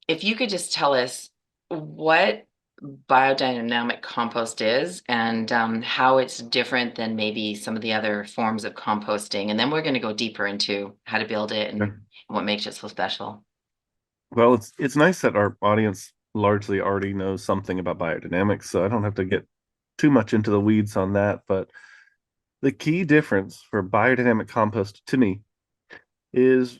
if you could just tell us what biodynamic compost is and how it's different than maybe some of the other forms of composting. And then we're going to go deeper into how to build it and Okay. what makes it so special. Well, it's nice that our audience largely already knows something about biodynamics, so I don't have to get too much into the weeds on that. But the key difference for biodynamic compost to me is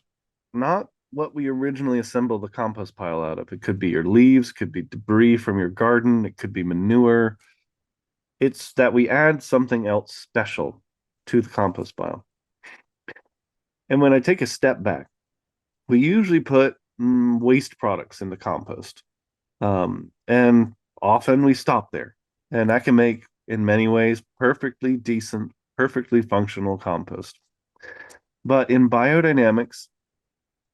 not what we originally assembled the compost pile out of. It could be your leaves, could be debris from your garden, it could be manure. It's that we add something else special to the compost pile. And when I take a step back, we usually put waste products in the compost. And often we stop there. And that can make, in many ways, perfectly decent, perfectly functional compost. But in biodynamics,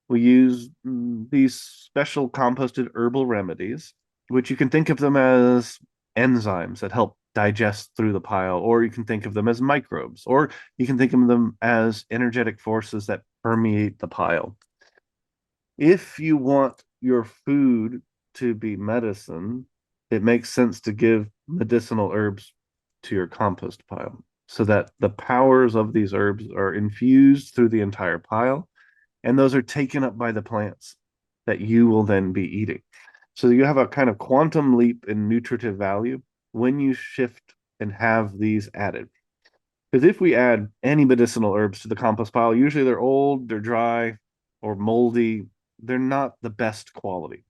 we use these special composted herbal remedies, which you can think of them as enzymes that help digest through the pile, or you can think of them as microbes, or you can think of them as energetic forces that permeate the pile. If you want your food to be medicine, it makes sense to give medicinal herbs to your compost pile so that the powers of these herbs are infused through the entire pile, and those are taken up by the plants that you will then be eating. So you have a kind of quantum leap in nutritive value when you shift and have these added. Because if we add any medicinal herbs to the compost pile, usually they're old, they're dry, or moldy. They're not the best quality.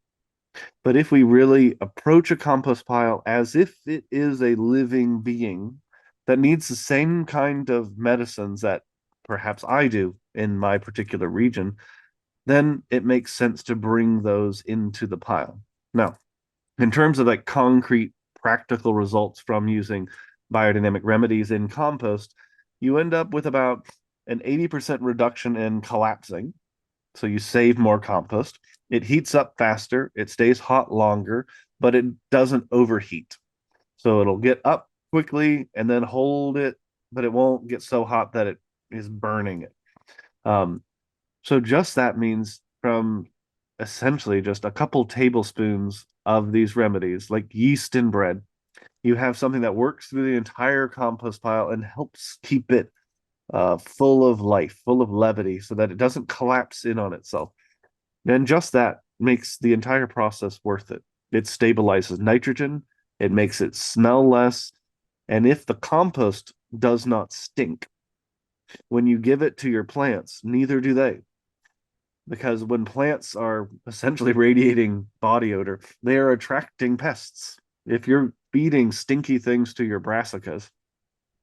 But if we really approach a compost pile as if it is a living being that needs the same kind of medicines that perhaps I do in my particular region, then it makes sense to bring those into the pile. Now, in terms of like concrete practical results from using biodynamic remedies in compost, you end up with about an 80% reduction in collapsing. So you save more compost. It heats up faster, it stays hot longer, but it doesn't overheat. So it'll get up quickly and then hold it, but it won't get so hot that it is burning it. Um, so just that means from essentially just a couple tablespoons of these remedies, like yeast in bread, you have something that works through the entire compost pile and helps keep it full of life, full of levity, so that it doesn't collapse in on itself. And just that makes the entire process worth it. It stabilizes nitrogen, it makes it smell less. And if the compost does not stink, when you give it to your plants, neither do they, because when plants are essentially radiating body odor, they are attracting pests. If you're feeding stinky things to your brassicas,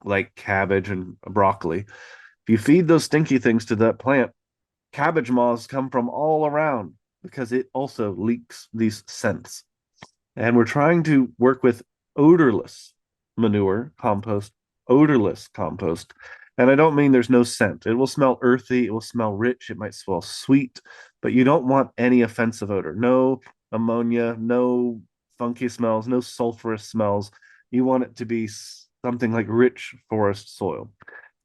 like cabbage and broccoli, if you feed those stinky things to that plant, cabbage moths come from all around because it also leaks these scents. And we're trying to work with odorless manure compost, odorless compost. And I don't mean there's no scent. It will smell earthy, it will smell rich, it might smell sweet, but you don't want any offensive odor. No ammonia, no funky smells, no sulfurous smells. You want it to be something like rich forest soil.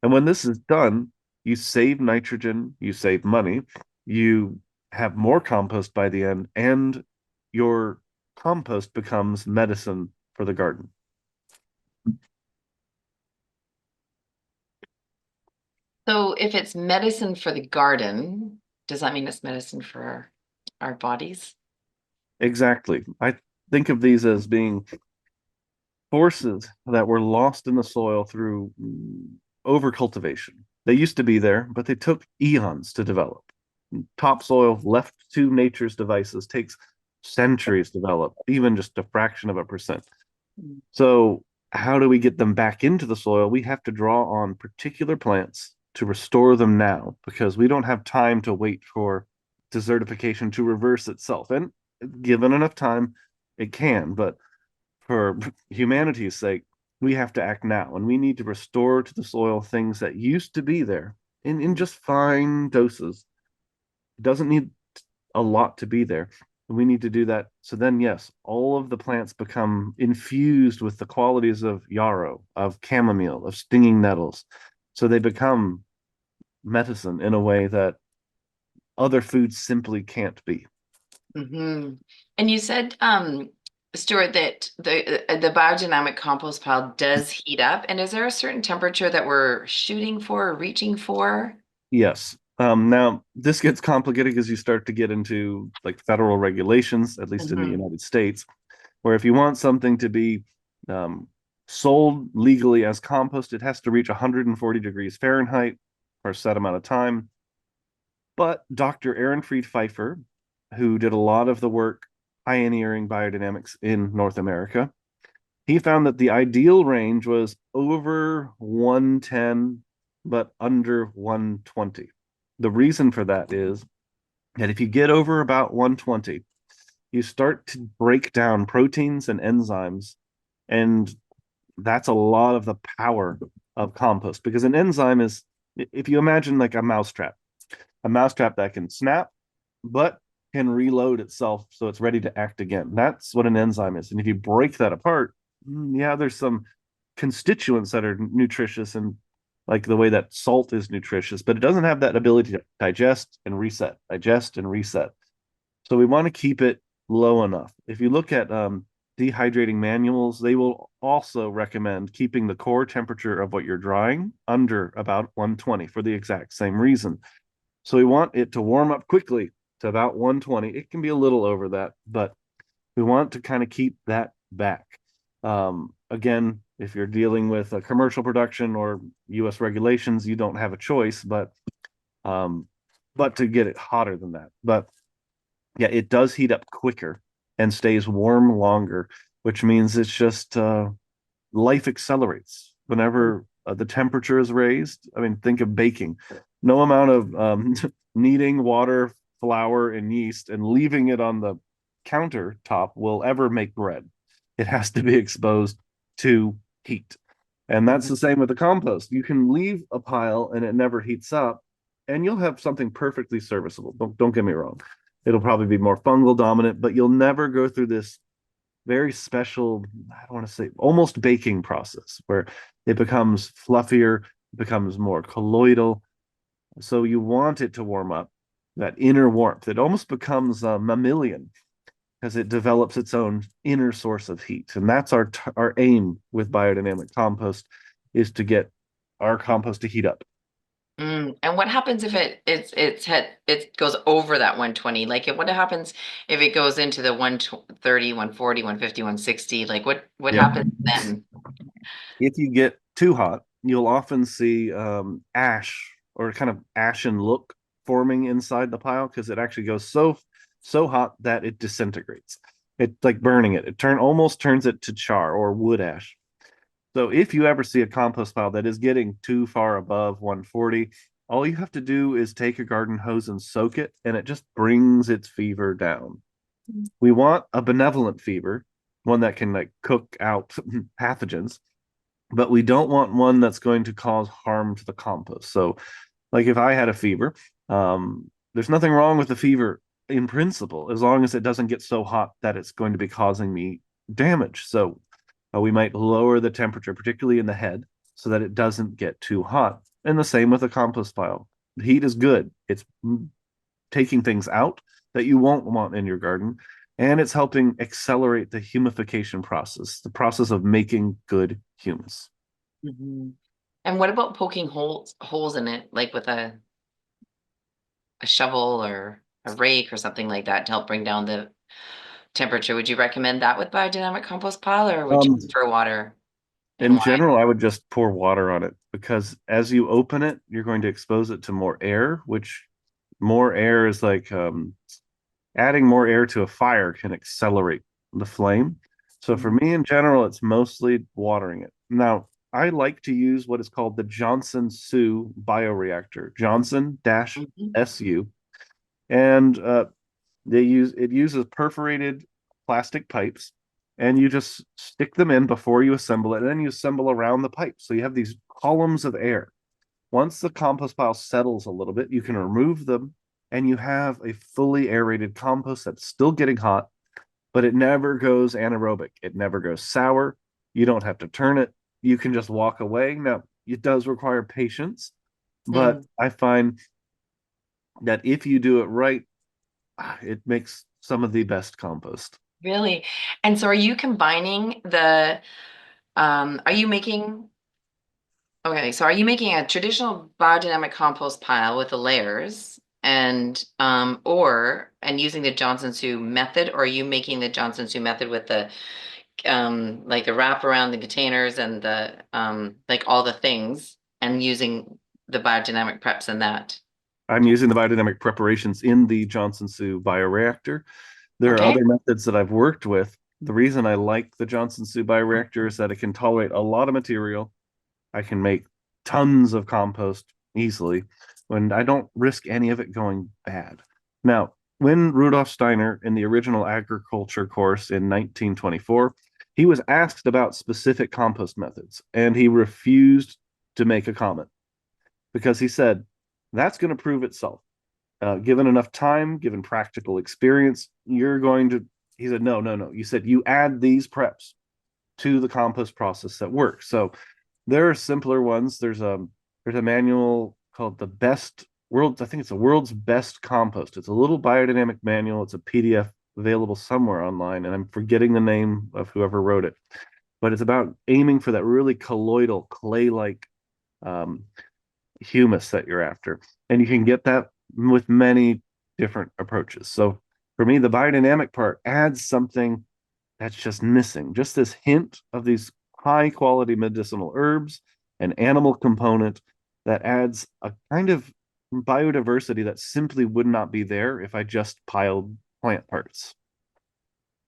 And when this is done, you save nitrogen, you save money, you have more compost by the end, and your compost becomes medicine for the garden. So if it's medicine for the garden, does that mean it's medicine for our bodies? Exactly. I think of these as being forces that were lost in the soil through overcultivation. They used to be there, but they took eons to develop. Topsoil left to nature's devices takes centuries to develop, even just a fraction of a percent. Mm. So, how do we get them back into the soil? We have to draw on particular plants to restore them now because we don't have time to wait for desertification to reverse itself. And given enough time, it can. But for humanity's sake, we have to act now and we need to restore to the soil things that used to be there in just fine doses. It doesn't need a lot to be there. We need to do that. So then, yes, all of the plants become infused with the qualities of yarrow, of chamomile, of stinging nettles. So they become medicine in a way that other foods simply can't be. Hmm. And you said, Stuart, that the biodynamic compost pile does heat up. And is there a certain temperature that we're shooting for or reaching for? Yes. Now this gets complicated because you start to get into like federal regulations, at least in the Hmm. United States, where if you want something to be um, sold legally as compost, it has to reach 140 degrees Fahrenheit for a set amount of time. But Dr. Aaron Fried Pfeiffer, who did a lot of the work pioneering biodynamics in North America, he found that the ideal range was over 110, but under 120. The reason for that is that if you get over about 120, you start to break down proteins and enzymes. And that's a lot of the power of compost because an enzyme is, if you imagine like a mousetrap that can snap, but can reload itself so it's ready to act again. That's what an enzyme is. And if you break that apart, yeah, there's some constituents that are nutritious and like the way that salt is nutritious, but it doesn't have that ability to digest and reset, digest and reset. So we want to keep it low enough. If you look at dehydrating manuals, they will also recommend keeping the core temperature of what you're drying under about 120 for the exact same reason. So we want it to warm up quickly to about 120. It can be a little over that, but we want to kind of keep that back. Again, if you're dealing with a commercial production or US regulations, you don't have a choice, um, but to get it hotter than that. But yeah, it does heat up quicker and stays warm longer, which means it's just life accelerates whenever the temperature is raised. I mean, think of baking. No amount of kneading water, flour, and yeast and leaving it on the countertop will ever make bread. It has to be exposed to heat. And that's the Hmm. same with the compost. You can leave a pile and it never heats up, and you'll have something perfectly serviceable. Don't get me wrong. It'll probably be more fungal dominant, but you'll never go through this very special, I don't want to say almost baking process where it becomes fluffier, becomes more colloidal. So you want it to warm up, that inner warmth. It almost becomes mammalian as it develops its own inner source of heat. And that's our aim with biodynamic compost is to get our compost to heat up. Mm. And what happens if it goes over that 120? Like what happens if it goes into the 130, 140, 150, 160? Like what Yeah. happens then? If you get too hot, you'll often see ash or kind of ashen look forming inside the pile because it actually goes so hot that it disintegrates. It's like burning it. It almost turns it to char or wood ash. So if you ever see a compost pile that is getting too far above 140, all you have to do is take a garden hose and soak it, and it just brings its fever down. We want a benevolent fever, one that can like cook out pathogens, but we don't want one that's going to cause harm to the compost. So, like if I had a fever, there's nothing wrong with the fever in principle, as long as it doesn't get so hot that it's going to be causing me damage. So, we might lower the temperature, particularly in the head, so that it doesn't get too hot. And the same with a compost pile. The heat is good. It's taking things out that you won't want in your garden, and it's helping accelerate the humification process, the process of making good humus. Mhm. And what about poking holes in it, like with a shovel or a rake or something like that to help bring down the temperature? Would you recommend that with biodynamic compost pile, or would you Um, prefer water? And in why? general, I would just pour water on it because as you open it, you're going to expose it to more air, which more air is like adding more air to a fire can accelerate the flame. So for Mhm. me in general, it's mostly watering it. Now, I like to use what is called the Johnson-Su Bioreactor, Mhm. Johnson-SU, and it uses perforated plastic pipes, and you just stick them in before you assemble it, and then you assemble around the pipe. So you have these columns of air. Once the compost pile settles a little bit, you can remove them and you have a fully aerated compost that's still getting hot, but it never goes anaerobic. It never goes sour. You don't have to turn it. You can just walk away. Now, it does require patience, but Mm. I find that if you do it right, it makes some of the best compost. Really? And so are you combining are you making, okay, so are you making a traditional biodynamic compost pile with the layers and using the Johnson-Su method, or are you making the Johnson-Su method with the like the wrap around the containers and the like all the things and using the biodynamic preps and that? I'm using the biodynamic preparations in the Johnson-Su bioreactor. There are Okay. other methods that I've worked with. The reason I like the Johnson-Su bioreactor is that it can tolerate a lot of material. I can make tons of compost easily when I don't risk any of it going bad. Now, when Rudolf Steiner in the original agriculture course in 1924, he was asked about specific compost methods and he refused to make a comment because he said that's going to prove itself. Given enough time, given practical experience, you're going to. He said, no, no, no. You said you add these preps to the compost process that works. So there are simpler ones. There's a manual called the best world. I think it's the world's best compost. It's a little biodynamic manual. It's a PDF available somewhere online, and I'm forgetting the name of whoever wrote it. But it's about aiming for that really colloidal clay-like um, humus that you're after, and you can get that with many different approaches. So for me, the biodynamic part adds something that's just missing, just this hint of these high quality medicinal herbs, an animal component that adds a kind of biodiversity that simply would not be there if I just piled plant parts.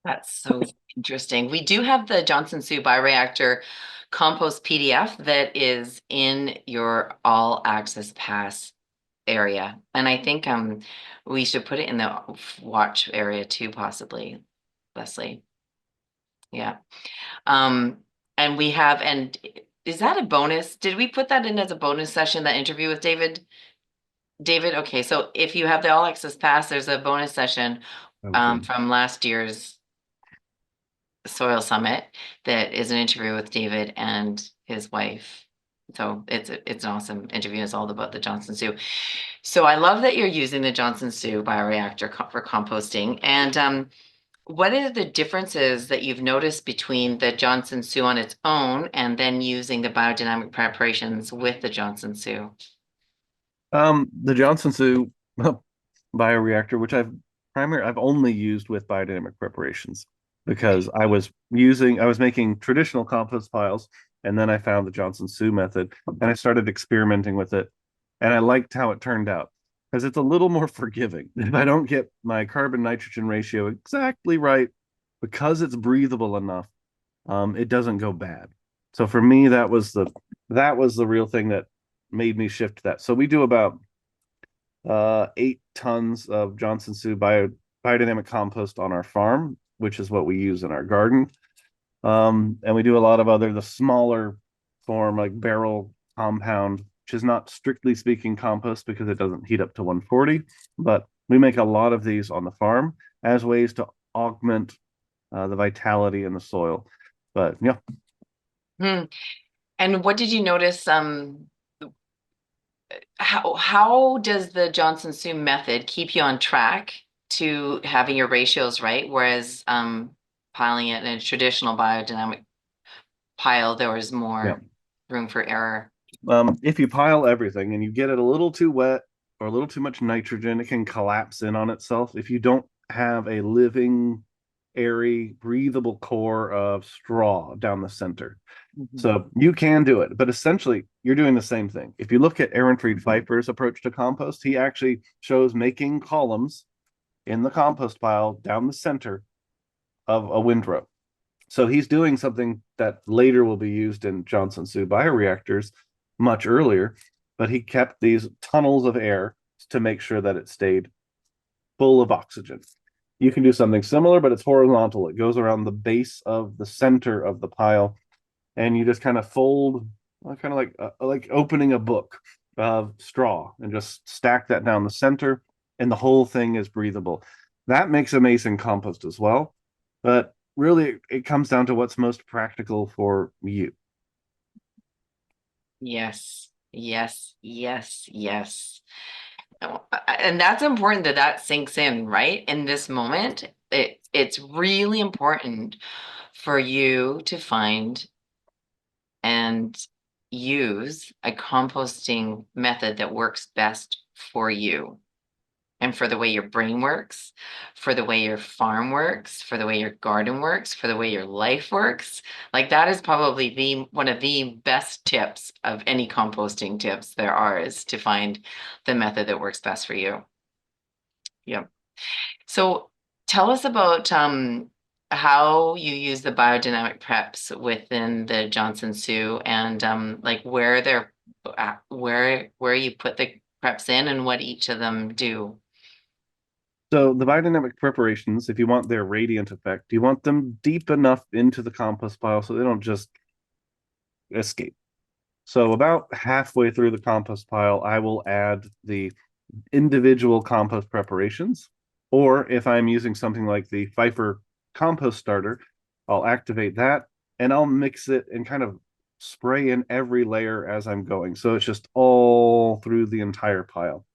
That's so interesting. We do have the Johnson-Su Bioreactor compost PDF that is in your all access pass area. And I think we should put it in the watch area too, possibly, Leslie. Yeah. Um, and is that a bonus? Did we put that in as a bonus session, that interview with David? David, okay, so if you have the all access pass, there's a bonus session Oh, good. from last year's Soil Summit that is an interview with David and his wife. So it's an awesome interview. It's all about the Johnson-Su. So I love that you're using the Johnson-Su bioreactor for composting. And what are the differences that you've noticed between the Johnson-Su on its own and then using the biodynamic preparations with the Johnson-Su? The Johnson-Su bioreactor, which I've only used with biodynamic preparations because I was making traditional compost piles, and then I found the Johnson-Su method, and I started experimenting with it, and I liked how it turned out because it's a little more forgiving. If I don't get my carbon nitrogen ratio exactly right, because it's breathable enough, it doesn't go bad. So for me, that was the real thing that made me shift that. So we do about 8 tons of Johnson-Su biodynamic compost on our farm, which is what we use in our garden. And we do a lot of the smaller form, like barrel compound, which is not strictly speaking compost because it doesn't heat up to 140. But we make a lot of these on the farm as ways to augment the vitality in the soil. But yeah, Hmm. And what did you notice? How does the Johnson-Su method keep you on track to having your ratios right? Whereas piling it in a traditional biodynamic pile, there was yeah. more room for error. If you pile everything and you get it a little too wet or a little too much nitrogen, it can collapse in on itself. If you don't have a living, airy, breathable core of straw down the center. Mhm. So you can do it, but essentially you're doing the same thing. If you look at Aaron Fried Pfeiffer's approach to compost, he actually shows making columns in the compost pile down the center of a windrow. So he's doing something that later will be used in Johnson-Su bioreactors much earlier, but he kept these tunnels of air to make sure that it stayed full of oxygen. You can do something similar, but it's horizontal. It goes around the base of the center of the pile, and you just kind of fold, kind of like opening a book of straw, and just stack that down the center, and the whole thing is breathable. That makes amazing compost as well, but really it comes down to what's most practical for you. Yes, yes, yes, yes. And that's important that that sinks in, right? In this moment, it's really important for you to find and use a composting method that works best for you and for the way your brain works, for the way your farm works, for the way your garden works, for the way your life works. Like that is probably the one of the best tips of any composting tips there are is to find the method that works best for you. Yep. So tell us about how you use the biodynamic preps within the Johnson-Su and like where they're where you put the preps in and what each of them do. So the biodynamic preparations, if you want their radiant effect, you want them deep enough into the compost pile so they don't just escape. So about halfway through the compost pile, I will add the individual compost preparations. Or if I'm using something like the Pfeiffer compost starter, I'll activate that and I'll mix it and kind of spray in every layer as I'm going. So it's just all through the entire pile.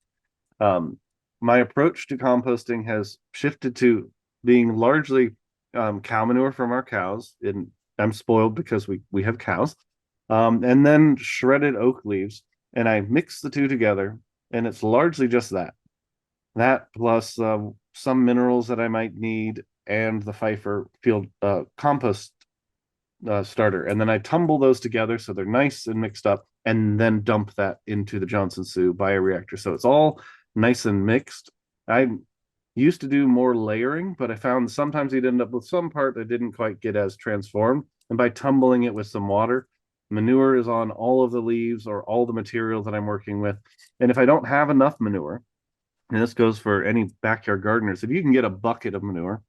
Um, my approach to composting has shifted to being largely cow manure from our cows. And I'm spoiled because we have cows. And then shredded oak leaves, and I mix the two together, and it's largely just that. That plus some minerals that I might need, and the Pfeiffer field compost starter, and then I tumble those together so they're nice and mixed up, and then dump that into the Johnson-Su bioreactor. So it's all nice and mixed. I used to do more layering, but I found sometimes you'd end up with some part that didn't quite get as transformed. And by tumbling it with some water, manure is on all of the leaves or all the material that I'm working with. And if I don't have enough manure, and this goes for any backyard gardeners, if you can get a bucket of manure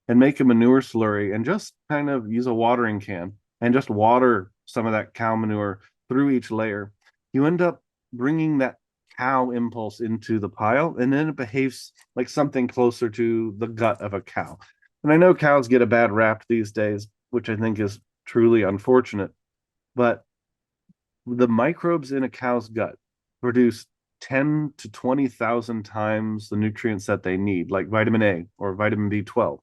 and make a manure slurry and just kind of use a watering can and just water some of that cow manure through each layer, you end up bringing that cow impulse into the pile, and then it behaves like something closer to the gut of a cow. And I know cows get a bad rap these days, which I think is truly unfortunate, but the microbes in a cow's gut produce 10 to 20,000 times the nutrients that they need, like vitamin A or vitamin B12.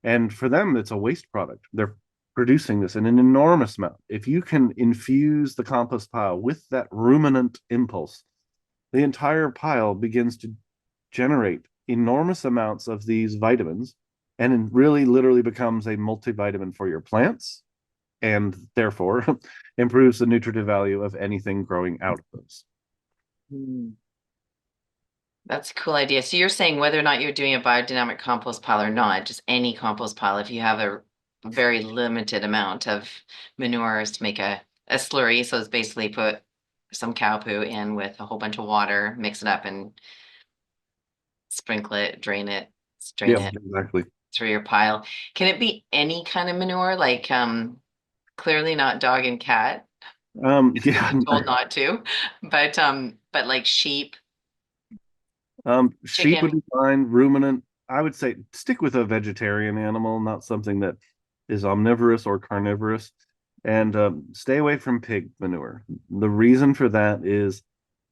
And for them, it's a waste product. They're producing this in an enormous amount. If you can infuse the compost pile with that ruminant impulse, the entire pile begins to generate enormous amounts of these vitamins and it really literally becomes a multivitamin for your plants and therefore improves the nutritive value of anything growing out of those. Hmm. That's a cool idea. So you're saying whether or not you're doing a biodynamic compost pile or not, just any compost pile, if you have a very limited amount of manures to make a slurry, so it's basically put some cow poo in with a whole bunch of water, mix it up and sprinkle it, drain it, strain Yeah, it exactly. through your pile. Can it be any kind of manure? Like clearly not dog and cat. We've Yeah, been told not to, but like sheep, sheep would chicken. be fine. Ruminant, I would say stick with a vegetarian animal, not something that is omnivorous or carnivorous, and stay away from pig manure. The reason for that is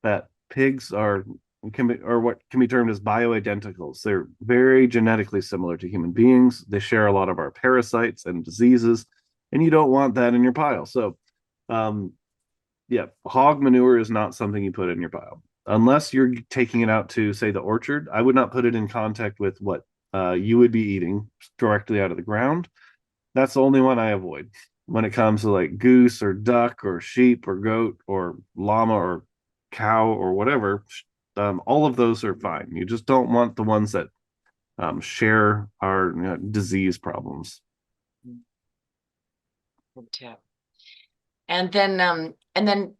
that pigs are can be or what can be termed as bioidenticals. They're very genetically similar to human beings. They share a lot of our parasites and diseases, and you don't want that in your pile. So, um, yeah, hog manure is not something you put in your pile unless you're taking it out to, say, the orchard. I would not put it in contact with what you would be eating directly out of the ground. That's the only one I avoid when it comes to like goose or duck or sheep or goat or llama or cow or whatever. All of those are fine. You just don't want the ones that share our disease problems. Good tip. And then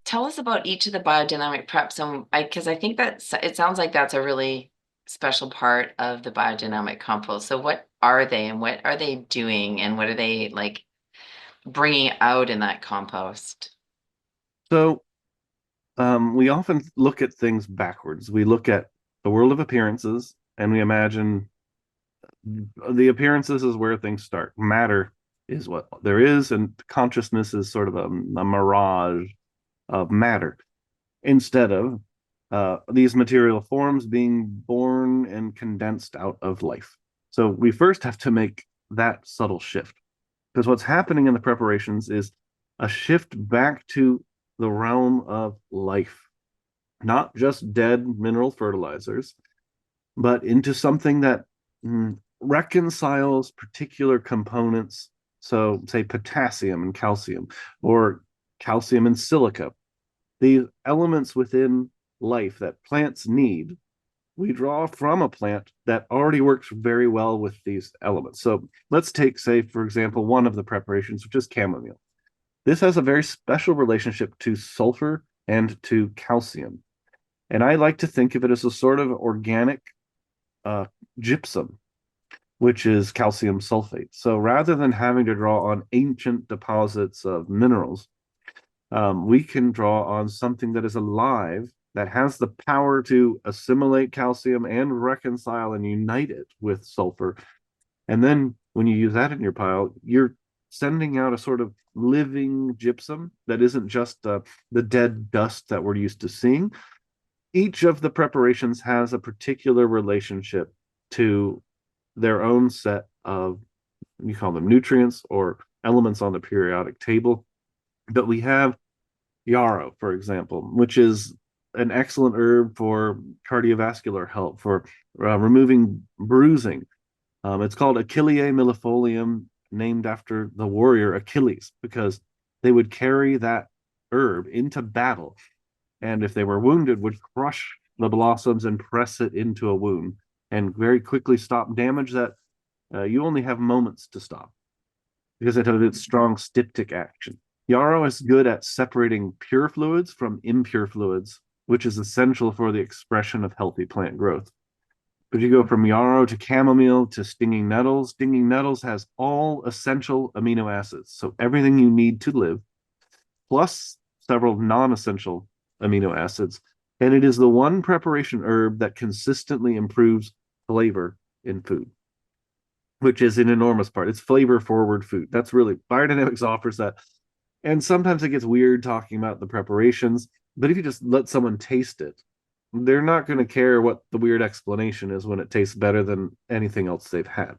tell us about each of the biodynamic preps. And because I think that's, it sounds like that's a really special part of the biodynamic compost. So what are they and what are they doing and what are they like bringing out in that compost? So we often look at things backwards. We look at the world of appearances and we imagine the appearances is where things start. Matter is what there is, and consciousness is sort of a mirage of matter. Instead of these material forms being born and condensed out of life. So we first have to make that subtle shift, because what's happening in the preparations is a shift back to the realm of life, not just dead mineral fertilizers, but into something that reconciles particular components. So, say potassium and calcium, or calcium and silica, the elements within life that plants need, we draw from a plant that already works very well with these elements. So let's take, say, for example, one of the preparations, which is chamomile. This has a very special relationship to sulfur and to calcium. And I like to think of it as a sort of organic uh, gypsum, which is calcium sulfate. So rather than having to draw on ancient deposits of minerals, we can draw on something that is alive, that has the power to assimilate calcium and reconcile and unite it with sulfur. And then when you use that in your pile, you're sending out a sort of living gypsum that isn't just the dead dust that we're used to seeing. Each of the preparations has a particular relationship to their own set of, you call them nutrients or elements on the periodic table. But we have yarrow, for example, which is an excellent herb for cardiovascular health, for removing bruising. It's called Achillea millefolium, named after the warrior Achilles, because they would carry that herb into battle, and if they were wounded, would crush the blossoms and press it into a wound, and very quickly stop damage that you only have moments to stop, because it has its strong styptic action. Yarrow is good at separating pure fluids from impure fluids, which is essential for the expression of healthy plant growth. But you go from yarrow to chamomile to stinging nettles. Stinging nettles has all essential amino acids, so everything you need to live, plus several non-essential amino acids. And it is the one preparation herb that consistently improves flavor in food, which is an enormous part. It's flavor forward food. That's really, biodynamics offers that. And sometimes it gets weird talking about the preparations, but if you just let someone taste it, they're not going to care what the weird explanation is when it tastes better than anything else they've had.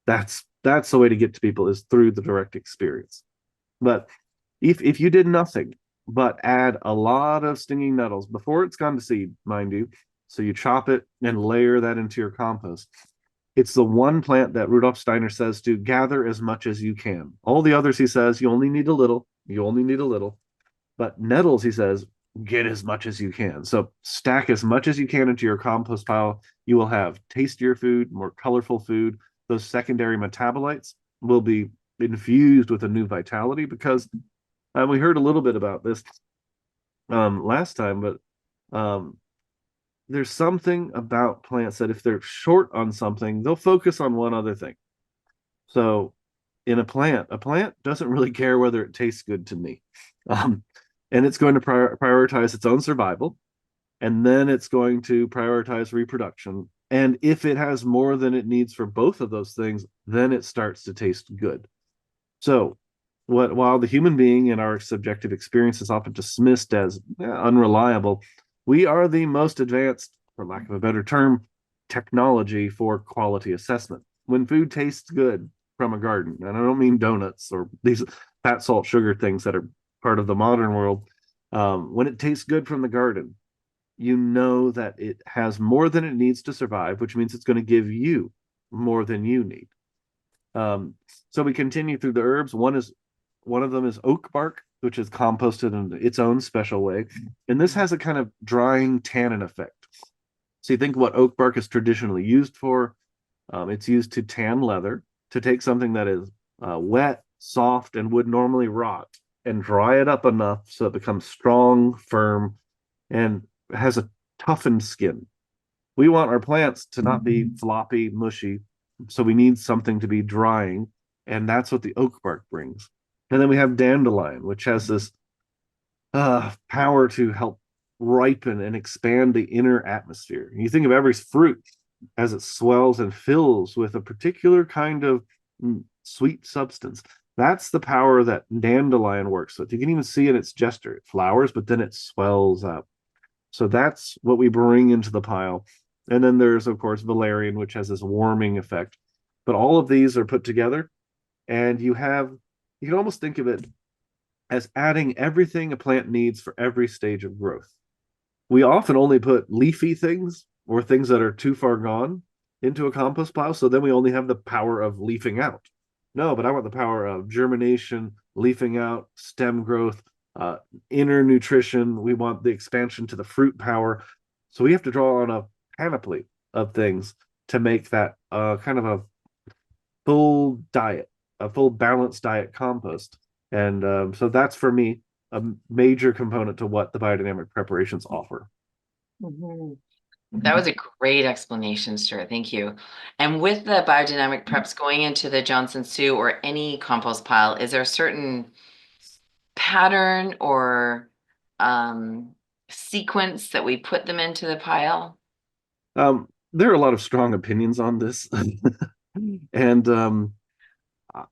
That's the way to get to people, is through the direct experience. But if you did nothing but add a lot of stinging nettles before it's gone to seed, mind you, so you chop it and layer that into your compost, it's the one plant that Rudolf Steiner says to gather as much as you can. All the others, he says, you only need a little. You only need a little. But nettles, he says, get as much as you can. So stack as much as you can into your compost pile. You will have tastier food, more colorful food. Those secondary metabolites will be infused with a new vitality, because we heard a little bit about this last time, but there's something about plants that if they're short on something, they'll focus on one other thing. So in a plant doesn't really care whether it tastes good to me. Um, and it's going to prioritize its own survival, and then it's going to prioritize reproduction. And if it has more than it needs for both of those things, then it starts to taste good. So, while the human being in our subjective experience is often dismissed as unreliable, we are the most advanced, for lack of a better term, technology for quality assessment. When food tastes good from a garden, and I don't mean donuts or these fat, salt, sugar things that are part of the modern world, when it tastes good from the garden, you know that it has more than it needs to survive, which means it's going to give you more than you need. Um, so we continue through the herbs. One of them is oak bark, which is composted in its own special way, and this has a kind of drying tannin effect. So you think what oak bark is traditionally used for. It's used to tan leather, to take something that is wet, soft, and would normally rot, and dry it up enough so it becomes strong, firm, and has a toughened skin. We want our plants to not be floppy, mushy, so we need something to be drying, and that's what the oak bark brings. And then we have dandelion, which has this power to help ripen and expand the inner atmosphere. You think of every fruit as it swells and fills with a particular kind of sweet substance. That's the power that dandelion works with. You can even see in its gesture. It flowers, but then it swells up. So that's what we bring into the pile. And then there's, of course, valerian, which has this warming effect. But all of these are put together, and you can almost think of it as adding everything a plant needs for every stage of growth. We often only put leafy things or things that are too far gone into a compost pile. So then we only have the power of leafing out. No, but I want the power of germination, leafing out, stem growth, uh, inner nutrition. We want the expansion to the fruit power. So we have to draw on a panoply of things to make that kind of a full diet, a full balanced diet compost. And so that's for me a major component to what the biodynamic preparations offer. Mhm. That was a great explanation, Stuart. Thank you. And with the biodynamic preps going into the Johnson-Su or any compost pile, is there a certain pattern or um, sequence that we put them into the pile? There are a lot of strong opinions on this, and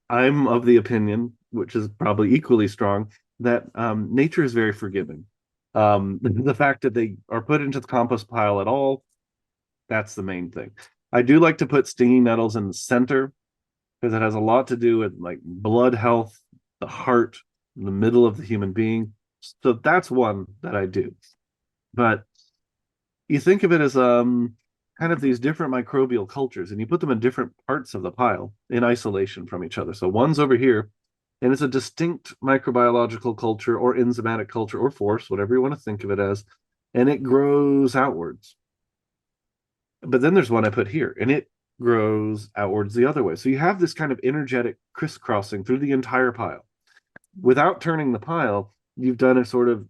I'm of the opinion, which is probably equally strong, that nature is very forgiving. The fact that they are put into the compost pile at all, that's the main thing. I do like to put stinging nettles in the center because it has a lot to do with like blood health, the heart, the middle of the human being. So that's one that I do. But you think of it as kind of these different microbial cultures, and you put them in different parts of the pile in isolation from each other. So one's over here, and it's a distinct microbiological culture or enzymatic culture or force, whatever you want to think of it as, and it grows outwards. But then there's one I put here, and it grows outwards the other way. So you have this kind of energetic crisscrossing through the entire pile. Without turning the pile, you've done a sort of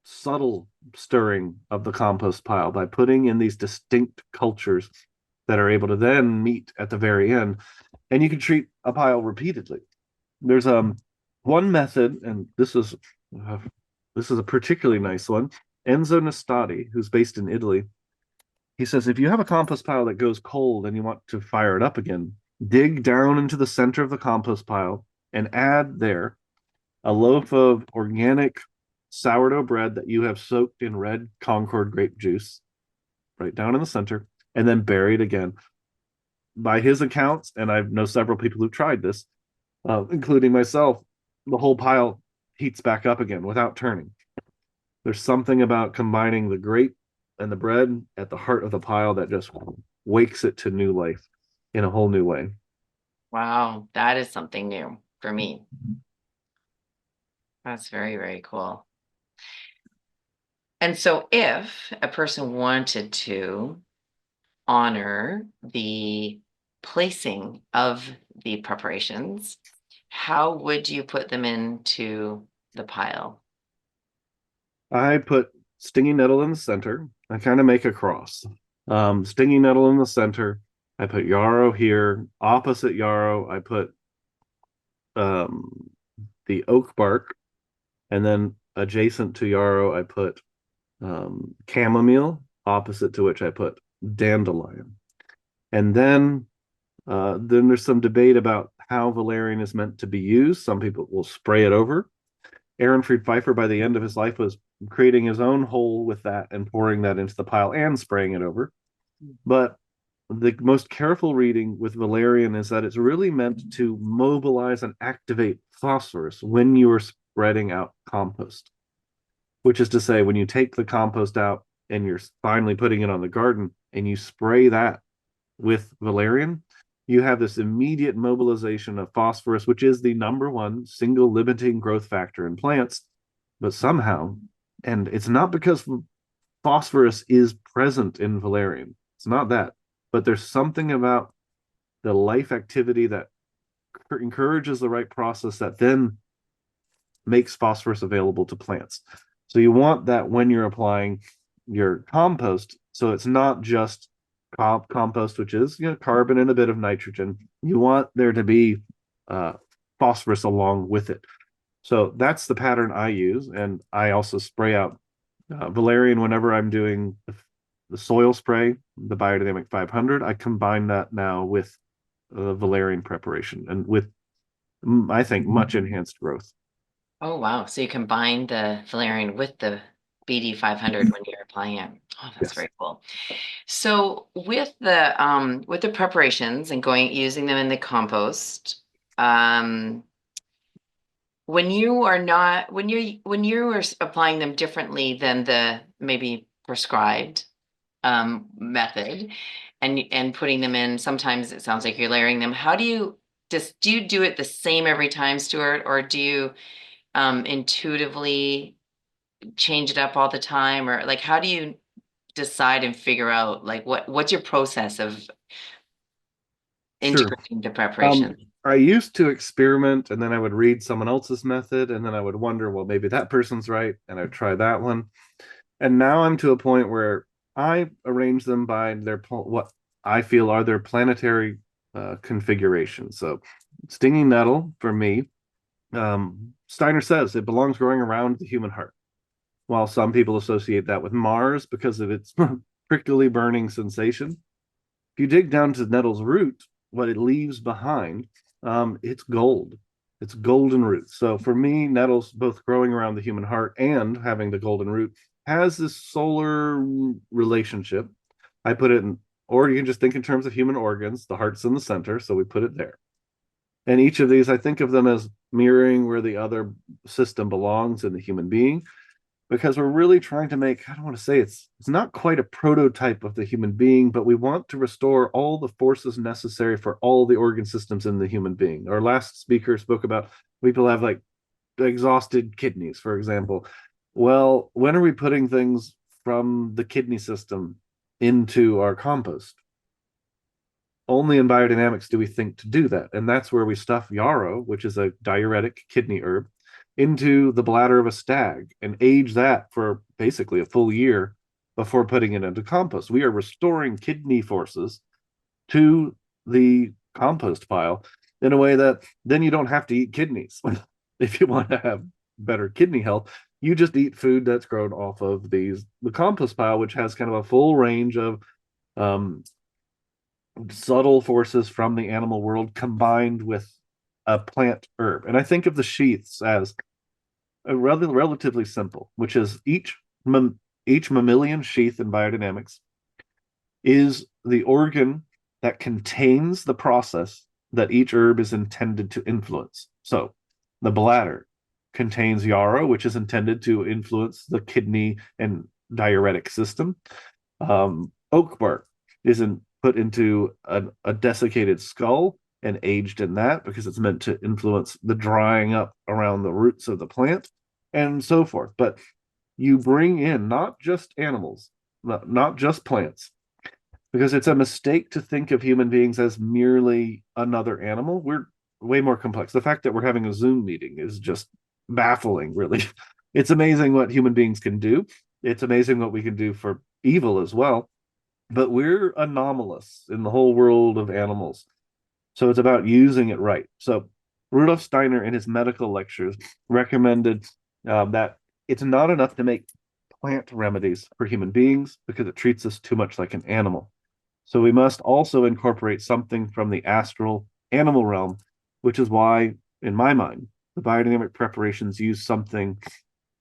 subtle stirring of the compost pile by putting in these distinct cultures that are able to then meet at the very end. And you can treat a pile repeatedly. There's one method, and this is a particularly nice one. Enzo Nastati, who's based in Italy, he says if you have a compost pile that goes cold and you want to fire it up again, dig down into the center of the compost pile and add there a loaf of organic sourdough bread that you have soaked in red Concord grape juice right down in the center, and then bury it again. By his accounts, and I know several people who've tried this, including myself, the whole pile heats back up again without turning. There's something about combining the grape and the bread at the heart of the pile that just wakes it to new life in a whole new way. Wow, that is something new for me. That's very, very cool. And so if a person wanted to honor the placing of the preparations, how would you put them into the pile? I put stinging nettle in the center. I kind of make a cross. Stinging nettle in the center. I put yarrow here. Opposite yarrow, I put um, the oak bark, and then adjacent to yarrow, I put chamomile. Opposite to which I put dandelion. And then there's some debate about how valerian is meant to be used. Some people will spray it over. Aaron Fried Pfeiffer, by the end of his life, was creating his own hole with that and pouring that into the pile and spraying it over. But the most careful reading with valerian is that it's really meant to mobilize and activate phosphorus when you are spreading out compost, which is to say, when you take the compost out and you're finally putting it on the garden and you spray that with valerian, you have this immediate mobilization of phosphorus, which is the number one single limiting growth factor in plants. But somehow, and it's not because phosphorus is present in valerian, it's not that, but there's something about the life activity that encourages the right process that then makes phosphorus available to plants. So you want that when you're applying your compost. So it's not just compost, which is carbon and a bit of nitrogen. You want there to be uh, phosphorus along with it. So that's the pattern I use, and I also spray out valerian whenever I'm doing the soil spray, the Biodynamic 500. I combine that now with the valerian preparation, and with I think much enhanced growth. Oh, wow. So you combine the valerian with the BD 500 when you're applying it. Oh, that's Yes. very cool. So with the preparations and going using them in the compost, um, when you are not when you are applying them differently than the maybe prescribed method and putting them in, sometimes it sounds like you're layering them. How do you just do you do it the same every time, Stuart, or do you intuitively change it up all the time, or like how do you decide and figure out like what's your process of Sure. integrating the preparation? I used to experiment and then I would read someone else's method and then I would wonder, well, maybe that person's right. And I'd try that one. And now I'm to a point where I arrange them by what I feel are their planetary configurations. So stinging nettle for me, Steiner says it belongs growing around the human heart, while some people associate that with Mars because of its prickly burning sensation. If you dig down to the nettle's root, what it leaves behind, it's gold. It's golden roots. So for me, nettles both growing around the human heart and having the golden root has this solar relationship. I put it in, or you can just think in terms of human organs. The heart's in the center, so we put it there. And each of these, I think of them as mirroring where the other system belongs in the human being because we're really trying to make, I don't want to say it's not quite a prototype of the human being, but we want to restore all the forces necessary for all the organ systems in the human being. Our last speaker spoke about people have like exhausted kidneys, for example. Well, when are we putting things from the kidney system into our compost? Only in biodynamics do we think to do that. And that's where we stuff yarrow, which is a diuretic kidney herb, into the bladder of a stag and age that for basically a full year before putting it into compost. We are restoring kidney forces to the compost pile in a way that then you don't have to eat kidneys. If you want to have better kidney health, you just eat food that's grown off of the compost pile, which has kind of a full range of um, subtle forces from the animal world combined with a plant herb. And I think of the sheaths as a relatively simple, which is each mammalian sheath in biodynamics is the organ that contains the process that each herb is intended to influence. So the bladder contains yarrow, which is intended to influence the kidney and diuretic system. Oak bark isn't put into a desiccated skull and aged in that because it's meant to influence the drying up around the roots of the plant and so forth. But you bring in not just animals, not just plants, because it's a mistake to think of human beings as merely another animal. We're way more complex. The fact that we're having a Zoom meeting is just baffling, really. It's amazing what human beings can do. It's amazing what we can do for evil as well. But we're anomalous in the whole world of animals. So it's about using it right. So Rudolf Steiner, in his medical lectures, recommended that it's not enough to make plant remedies for human beings because it treats us too much like an animal. So we must also incorporate something from the astral animal realm, which is why, in my mind, the biodynamic preparations use something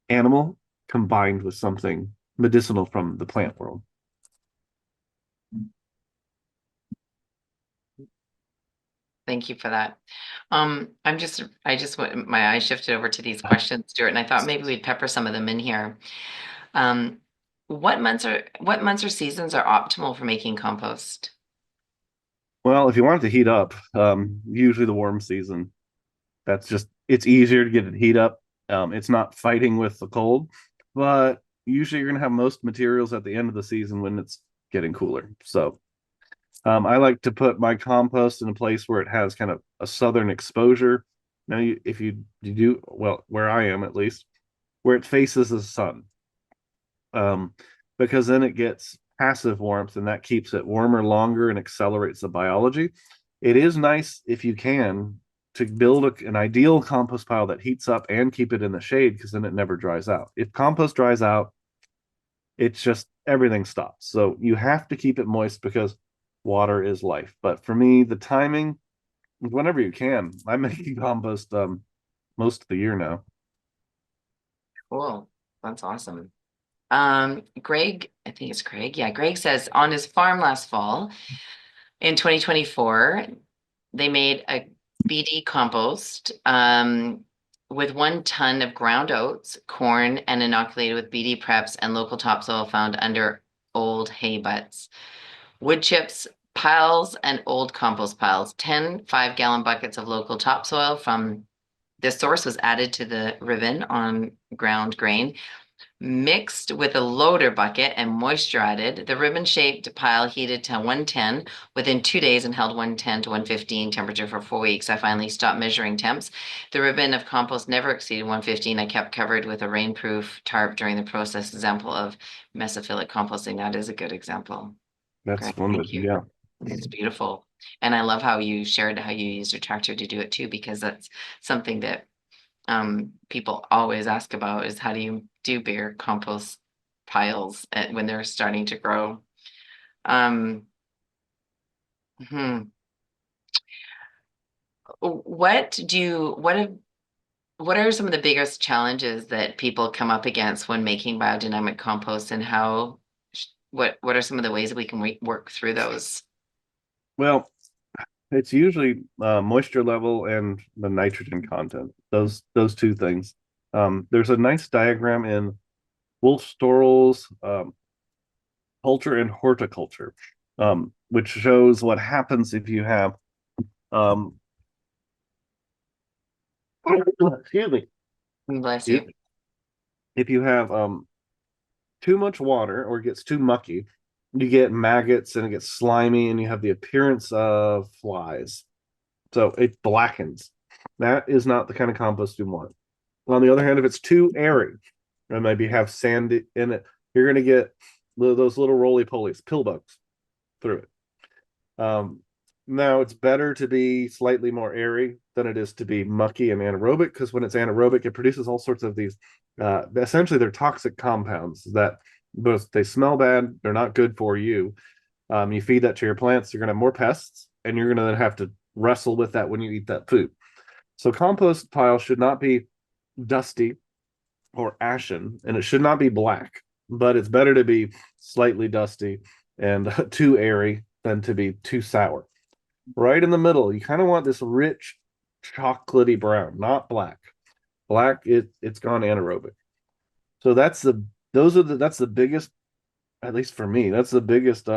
animal combined with something medicinal from the plant world. Thank you for that. I just went, my eyes shifted over to these questions, Stuart, and I thought maybe we'd pepper some of them in here. Um, what months or seasons are optimal for making compost? Well, if you want it to heat up, usually the warm season. That's just it's easier to get it heat up. It's not fighting with the cold, but usually you're gonna have most materials at the end of the season when it's getting cooler. So I like to put my compost in a place where it has kind of a southern exposure. Now, if you do well, where I am at least, where it faces the sun, um, because then it gets passive warmth and that keeps it warmer longer and accelerates the biology. It is nice if you can to build an ideal compost pile that heats up and keep it in the shade because then it never dries out. If compost dries out, it's just everything stops. So you have to keep it moist because water is life. But for me, the timing, whenever you can, I'm making compost most of the year now. Cool. That's awesome. Greg, I think it's Greg. Yeah, Greg says on his farm last fall in 2024, they made a BD compost with 1 ton of ground oats, corn, and inoculated with BD preps and local topsoil found under old hay butts. Wood chips piles and old compost piles. 10 5-gallon buckets of local topsoil from this source was added to the ribbon on ground grain, mixed with a loader bucket and moisture added. The ribbon-shaped pile heated to 110 within 2 days and held 110 to 115 temperature for 4 weeks. I finally stopped measuring temps. The ribbon of compost never exceeded 115. I kept covered with a rainproof tarp during the process. Example of mesophilic composting. That is a good example. That's Great, one thank that, you. yeah. It's beautiful. And I love how you shared how you used your tractor to do it too, because that's something that people always ask about is how do you do bare compost piles when they're starting to grow. Um, hmm. What do you, what are some of the biggest challenges that people come up against when making biodynamic compost and how, what are some of the ways that we can work through those? Well, it's usually moisture level and the nitrogen content. Those two things. There's a nice diagram in Wolf Storrell's Culture and Horticulture, which shows what happens if you have um, excuse me, Bless you. if you have too much water or it gets too mucky, you get maggots and it gets slimy and you have the appearance of flies. So it blackens. That is not the kind of compost you want. On the other hand, if it's too airy and maybe have sand in it, you're going to get those little roly polies, pill bugs through it. Now it's better to be slightly more airy than it is to be mucky and anaerobic, because when it's anaerobic, it produces all sorts of these. Essentially, they're toxic compounds that both they smell bad, they're not good for you. You feed that to your plants, you're going to have more pests, and you're going to then have to wrestle with that when you eat that food. So compost pile should not be dusty or ashen, and it should not be black, but it's better to be slightly dusty and too airy than to be too sour. Right in the middle, you kind of want this rich chocolatey brown, not black. Black, it's gone anaerobic. So that's the biggest, at least for me, that's the biggest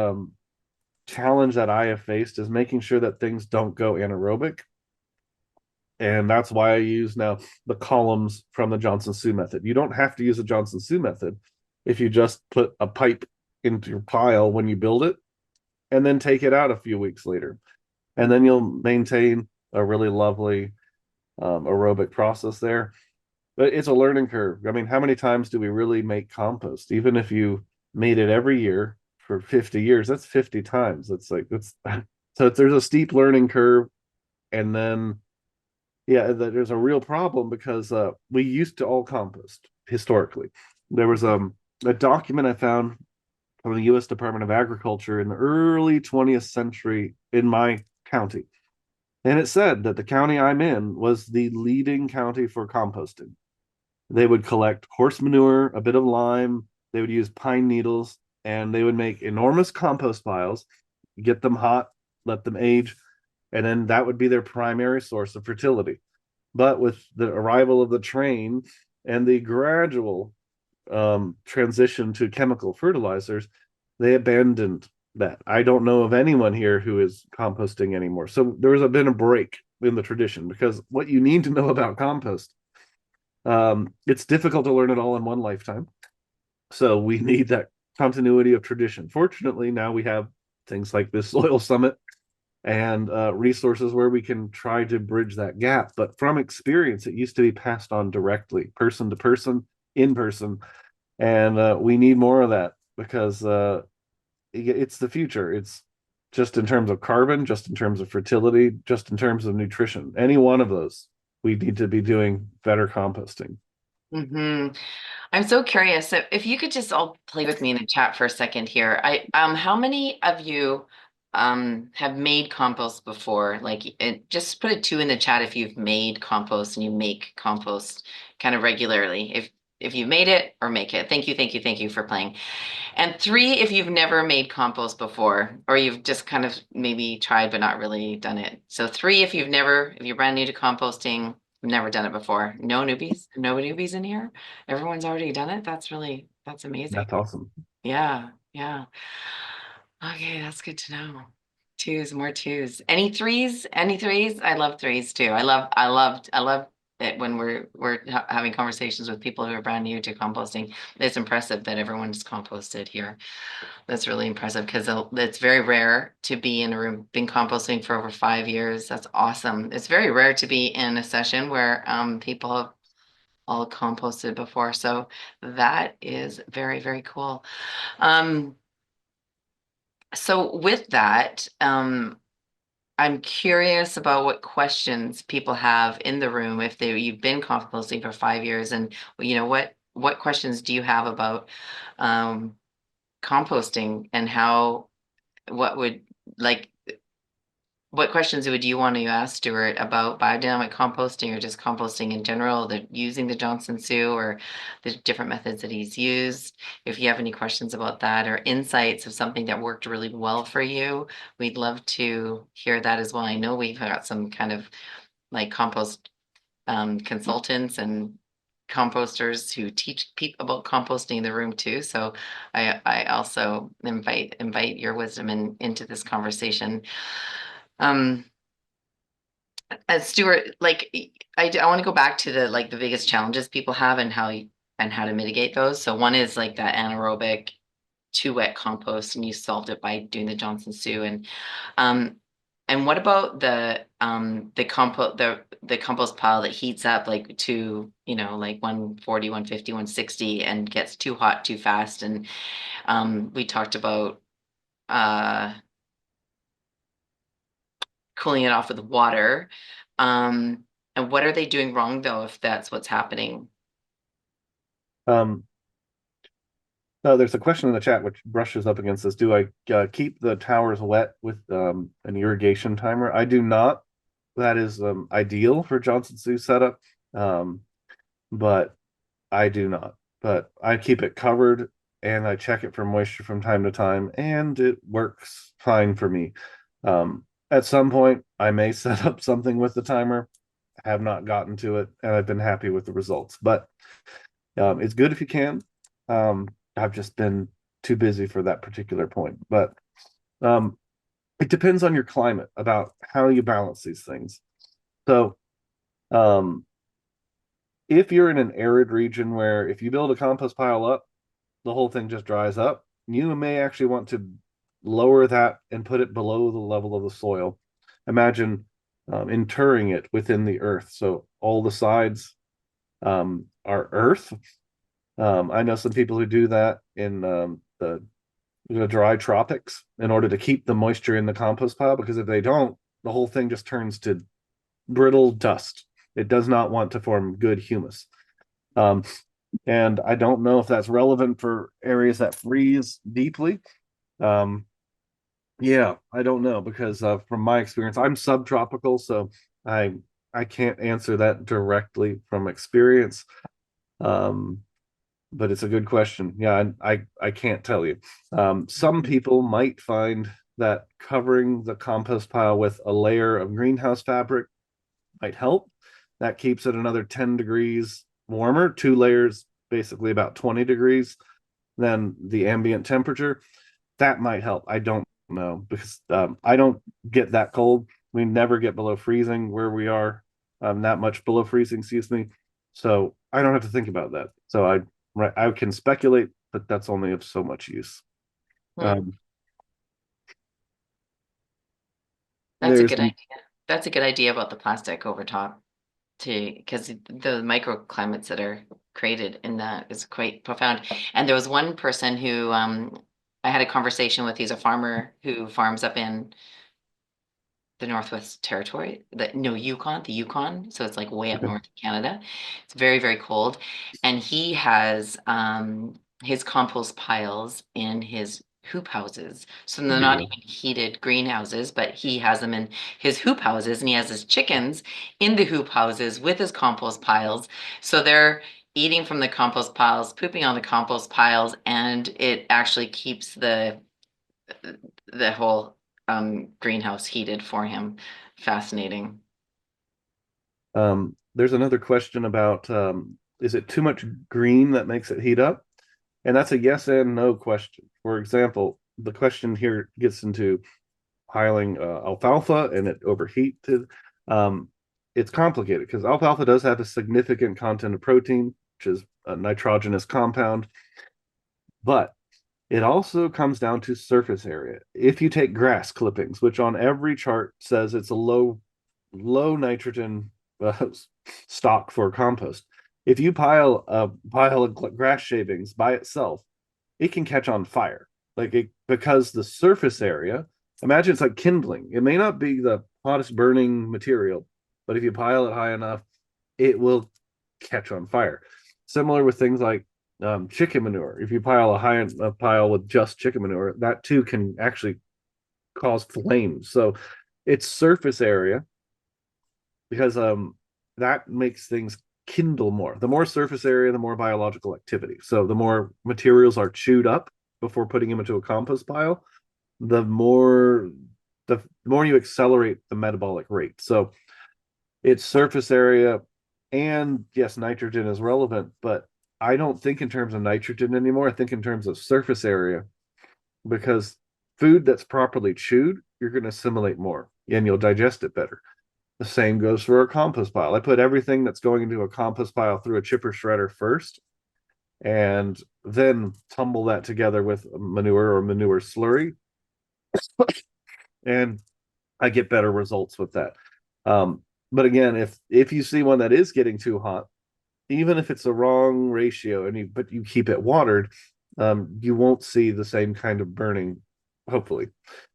challenge that I have faced is making sure that things don't go anaerobic. And that's why I use now the columns from the Johnson-Su method. You don't have to use the Johnson-Su method if you just put a pipe into your pile when you build it and then take it out a few weeks later. And then you'll maintain a really lovely aerobic process there. But it's a learning curve. I mean, how many times do we really make compost? Even if you made it every year for 50 years, that's 50 times. It's like, that's so there's a steep learning curve. And then yeah, there's a real problem because we used to all compost historically. There was a document I found from the U.S. Department of Agriculture in the early 20th century in my county, and it said that the county I'm in was the leading county for composting. They would collect horse manure, a bit of lime. They would use pine needles, and they would make enormous compost piles, get them hot, let them age, and then that would be their primary source of fertility. But with the arrival of the train and the gradual transition to chemical fertilizers, they abandoned that. I don't know of anyone here who is composting anymore. So been a break in the tradition because what you need to know about compost, it's difficult to learn it all in one lifetime. So we need that continuity of tradition. Fortunately, now we have things like this soil summit and resources where we can try to bridge that gap. But from experience, it used to be passed on directly, person to person, in person, and we need more of that because it's the future. It's just in terms of carbon, just in terms of fertility, just in terms of nutrition. Any one of those, we need to be doing better composting. Hmm. I'm so curious. So if you could just all play with me in the chat for a second here. How many of you have made compost before? Like, just put a 2 in the chat if you've made compost and you make compost kind of regularly. if you made it or make it. Thank you, thank you, thank you for playing. And three, if you've never made compost before, or you've just kind of maybe tried but not really done it. So three, if you're brand new to composting, never done it before. No newbies, no newbies in here. Everyone's already done it. That's amazing. That's awesome. Yeah, yeah. Okay, that's good to know. Twos, more twos. Any threes? Any threes? I love threes too. I love it when we're having conversations with people who are brand new to composting. It's impressive that everyone's composted here. That's really impressive because it's very rare to be in a room, been composting for over 5 years. That's awesome. It's very rare to be in a session where people have all composted before. So that is very, very cool. Um, so with that, I'm curious about what questions people have in the room if you've been composting for 5 years, and what questions do you have about um, composting and what would like what questions would you want to ask Stuart about biodynamic composting or just composting in general, using the Johnson-Su or the different methods that he's used? If you have any questions about that or insights of something that worked really well for you, we'd love to hear that as well. I know we've got some kind of like compost consultants and composters who teach people about composting in the room too. So I also invite your wisdom into this conversation. Um, Stuart, like I want to go back to the biggest challenges people have and how to mitigate those. So one is like that anaerobic too wet compost, and you solved it by doing the Johnson-Su. Um and what about the compost pile that heats up like to like 140, 150, 160 and gets too hot too fast? And we talked about uh cooling it off with water. And what are they doing wrong though, if that's what's happening? Um, there's a question in the chat which brushes up against this. Do I keep the towers wet with an irrigation timer? I do not. That is ideal for Johnson-Su setup, but I do not. But I keep it covered and I check it for moisture from time to time, and it works fine for me. At some point, I may set up something with the timer. I have not gotten to it, and I've been happy with the results. But it's good if you can. I've just been too busy for that particular point. But um, it depends on your climate about how you balance these things. So um, if you're in an arid region where if you build a compost pile up, the whole thing just dries up, you may actually want to lower that and put it below the level of the soil. Imagine interring it within the earth. So all the sides are earth. I know some people who do that in the dry tropics in order to keep the moisture in the compost pile, because if they don't, the whole thing just turns to brittle dust. It does not want to form good humus. Um, and I don't know if that's relevant for areas that freeze deeply. Um, yeah, I don't know because from my experience, I'm subtropical, so I I can't answer that directly from experience. Um, but it's a good question. Yeah, I can't tell you. Some people might find that covering the compost pile with a layer of greenhouse fabric might help. That keeps it another 10 degrees warmer, two layers, basically about 20 degrees than the ambient temperature. That might help. I don't know because I don't get that cold. We never get below freezing where we are, that much below freezing, excuse me. So I don't have to think about that. So I can speculate, but that's only of so much use. Hmm, Um, that's a there's good idea. That's a good idea about the plastic over top too, because the microclimates that are created in that is quite profound. And there was one person who I had a conversation with. He's a farmer who farms up in the Northwest Territory, the Yukon. So it's like way up okay. north in Canada. It's very, very cold. And he has his compost piles in his hoop houses. So they're not Beautiful. even heated greenhouses, but he has them in his hoop houses, and he has his chickens in the hoop houses with his compost piles. So they're eating from the compost piles, pooping on the compost piles, and it actually keeps the whole greenhouse heated for him. Fascinating. There's another question about is it too much green that makes it heat up? And that's a yes and no question. For example, the question here gets into piling alfalfa and it overheated. Um, it's complicated because alfalfa does have a significant content of protein, which is a nitrogenous compound, but it also comes down to surface area. If you take grass clippings, which on every chart says it's a low nitrogen stock for compost, if you pile a pile of grass shavings by itself, it can catch on fire. Like it because the surface area, imagine it's like kindling. It may not be the hottest burning material, but if you pile it high enough, it will catch on fire. Similar with things like chicken manure. If you pile a pile with just chicken manure, that too can actually cause flames. So it's surface area because that makes things kindle more. The more surface area, the more biological activity. So the more materials are chewed up before putting them into a compost pile, the more the more you accelerate the metabolic rate. So it's surface area, and yes, nitrogen is relevant, but I don't think in terms of nitrogen anymore. I think in terms of surface area because food that's properly chewed, you're going to assimilate more and you'll digest it better. The same goes for a compost pile. I put everything that's going into a compost pile through a chipper shredder first and then tumble that together with manure or manure slurry. And I get better results with that. But again, if you see one that is getting too hot, even if it's a wrong ratio and you keep it watered, you won't see the same kind of burning, hopefully.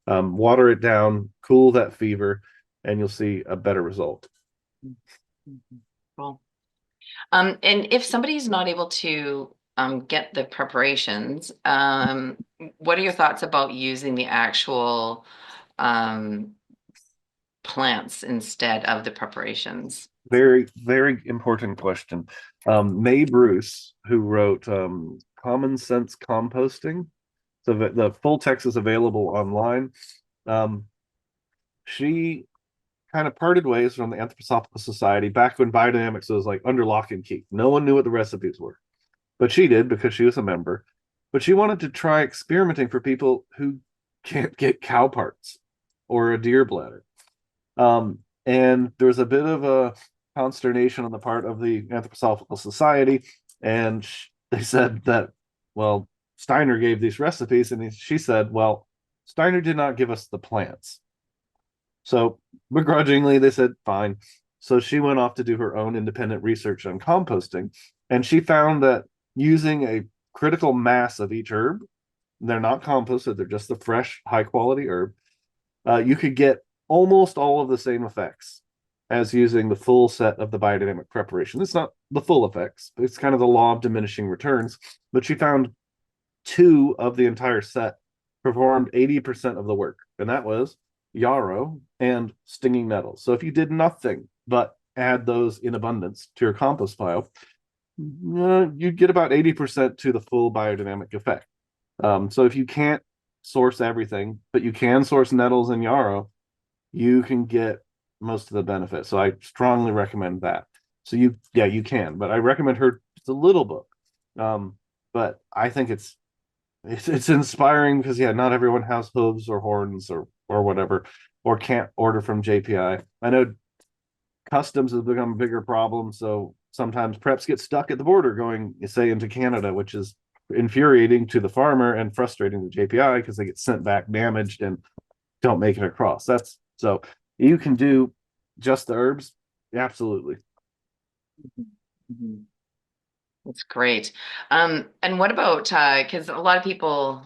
Water it down, cool that fever, and you'll see a better result. Cool. And if somebody's not able to get the preparations, what are your thoughts about using the actual um, plants instead of the preparations? Very, very important question. Mae Bruce, who wrote Common Sense Composting, so the full text is available online. Um, she kind of parted ways from the Anthroposophical Society back when biodynamics was like under lock and key. No one knew what the recipes were, but she did because she was a member. But she wanted to try experimenting for people who can't get cow parts or a deer bladder. And there was a bit of a consternation on the part of the Anthroposophical Society, and they said that, well, Steiner gave these recipes, and she said, well, Steiner did not give us the plants. So begrudgingly, they said, fine. So she went off to do her own independent research on composting, and she found that using a critical mass of each herb, they're not composted, they're just the fresh, high quality herb, you could get almost all of the same effects as using the full set of the biodynamic preparation. It's not the full effects, but it's kind of the law of diminishing returns. But she found two of the entire set performed 80% of the work, and that was yarrow and stinging nettles. So if you did nothing but add those in abundance to your compost pile, you'd get about 80% to the full biodynamic effect. So if you can't source everything, but you can source nettles and yarrow, you can get most of the benefit. So I strongly recommend that. So you can, but I recommend her. It's a little book, but I think it's inspiring because yeah, not everyone has hooves or horns or whatever, or can't order from JPI. I know customs has become a bigger problem, so sometimes preps get stuck at the border going, say, into Canada, which is infuriating to the farmer and frustrating to JPI because they get sent back damaged and don't make it across. That's so you can do just the herbs, absolutely. Mhm. That's great. And what about because a lot of people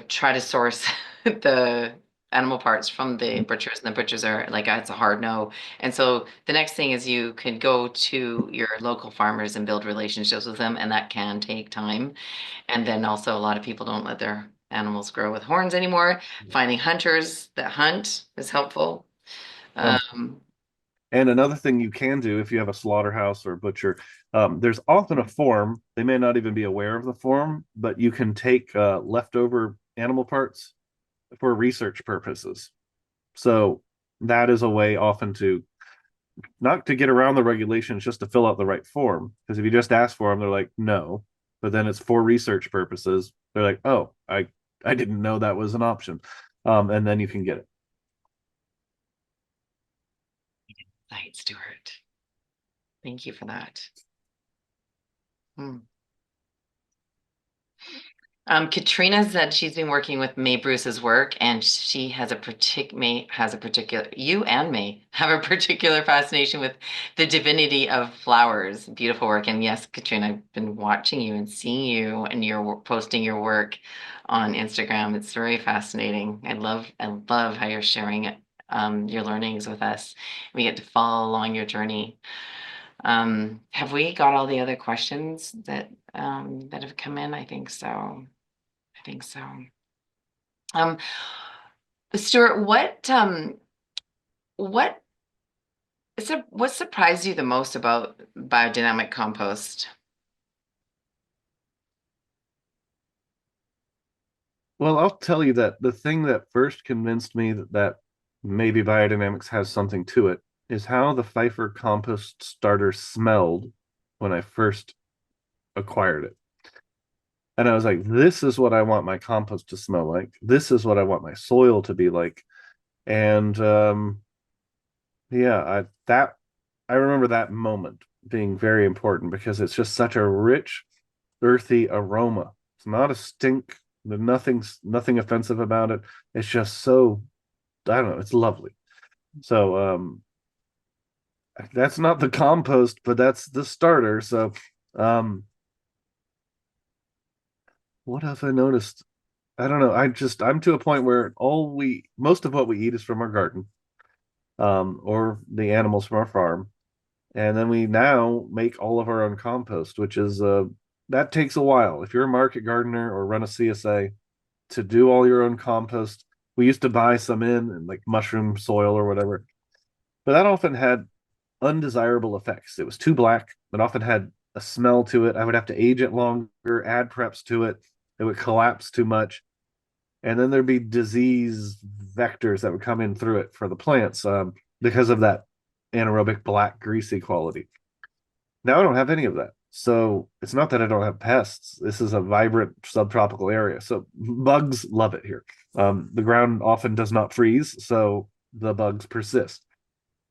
try to source the animal parts from the butchers, and the butchers are like, it's a hard no. And so the next thing is you can go to your local farmers and build relationships with them, and that can take time. And then also a lot of people don't let their animals grow with horns anymore. Finding hunters that hunt is helpful. Um, Um, And another thing you can do if you have a slaughterhouse or a butcher, there's often a form. They may not even be aware of the form, but you can take leftover animal parts for research purposes. So that is a way often to not to get around the regulations, just to fill out the right form. Because if you just ask for them, they're like, no. But then it's for research purposes. They're like, oh, I didn't know that was an option, and then you can get it. Right, Stuart. Thank you for that. Hmm. Katrina said she's been working with May Bruce's work, and she has a particular you and May have a particular fascination with the divinity of flowers. Beautiful work, and yes, Katrina, I've been watching you and seeing you, and you're posting your work on Instagram. It's very fascinating. I love how you're sharing it, your learnings with us. We get to follow along your journey. Have we got all the other questions that have come in? I think so. I think so. Um, Stuart, what what surprised you the most about biodynamic compost? Well, I'll tell you that the thing that first convinced me that maybe biodynamics has something to it is how the Pfeiffer compost starter smelled when I first acquired it. And I was like, this is what I want my compost to smell like. This is what I want my soil to be like. And yeah, I remember that moment being very important because it's just such a rich, earthy aroma. It's not a stink. Nothing offensive about it. It's just so, I don't know, it's lovely. So that's not the compost, but that's the starter. So um what have I noticed? I don't know. I'm to a point where all we most of what we eat is from our garden, or the animals from our farm. And then we now make all of our own compost, which is that takes a while. If you're a market gardener or run a CSA, to do all your own compost, we used to buy some in and like mushroom soil or whatever, but that often had undesirable effects. It was too black. It often had a smell to it. I would have to age it longer, add preps to it. It would collapse too much, and then there'd be disease vectors that would come in through it for the plants, because of that anaerobic black greasy quality. Now I don't have any of that. So it's not that I don't have pests. This is a vibrant subtropical area. So bugs love it here. The ground often does not freeze, so the bugs persist.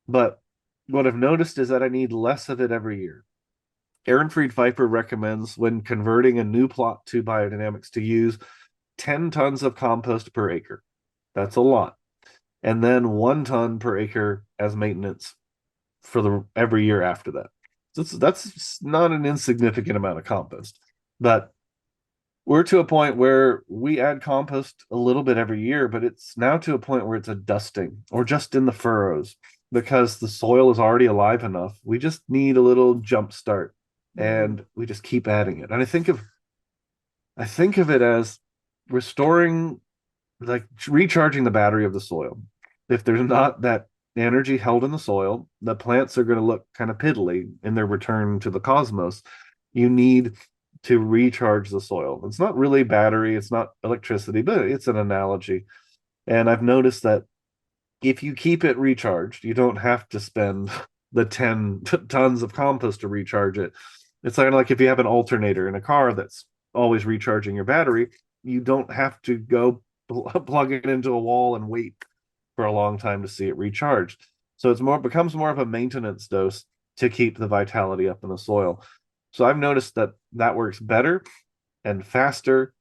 But what I've noticed is that I need less of it every year. Aaron Fried Pfeiffer recommends when converting a new plot to biodynamics to use 10 tons of compost per acre. That's a lot. And then 1 ton per acre as maintenance for the every year after that. So that's not an insignificant amount of compost. But we're to a point where we add compost a little bit every year, but it's now to a point where it's a dusting or just in the furrows because the soil is already alive enough. We just need a little jump start Mm. and we just keep adding it. And I think of it as restoring, like recharging the battery of the soil. If there's not that energy held in the soil, the plants are going to look kind of piddly in their return to the cosmos. You need to recharge the soil. It's not really battery, it's not electricity, but it's an analogy. And I've noticed that if you keep it recharged, you don't have to spend the 10 tons of compost to recharge it. It's kind of like if you have an alternator in a car that's always recharging your battery, you don't have to go plug it into a wall and wait for a long time to see it recharged. So it's more becomes more of a maintenance dose to keep the vitality up in the soil. So I've noticed that that works better and faster,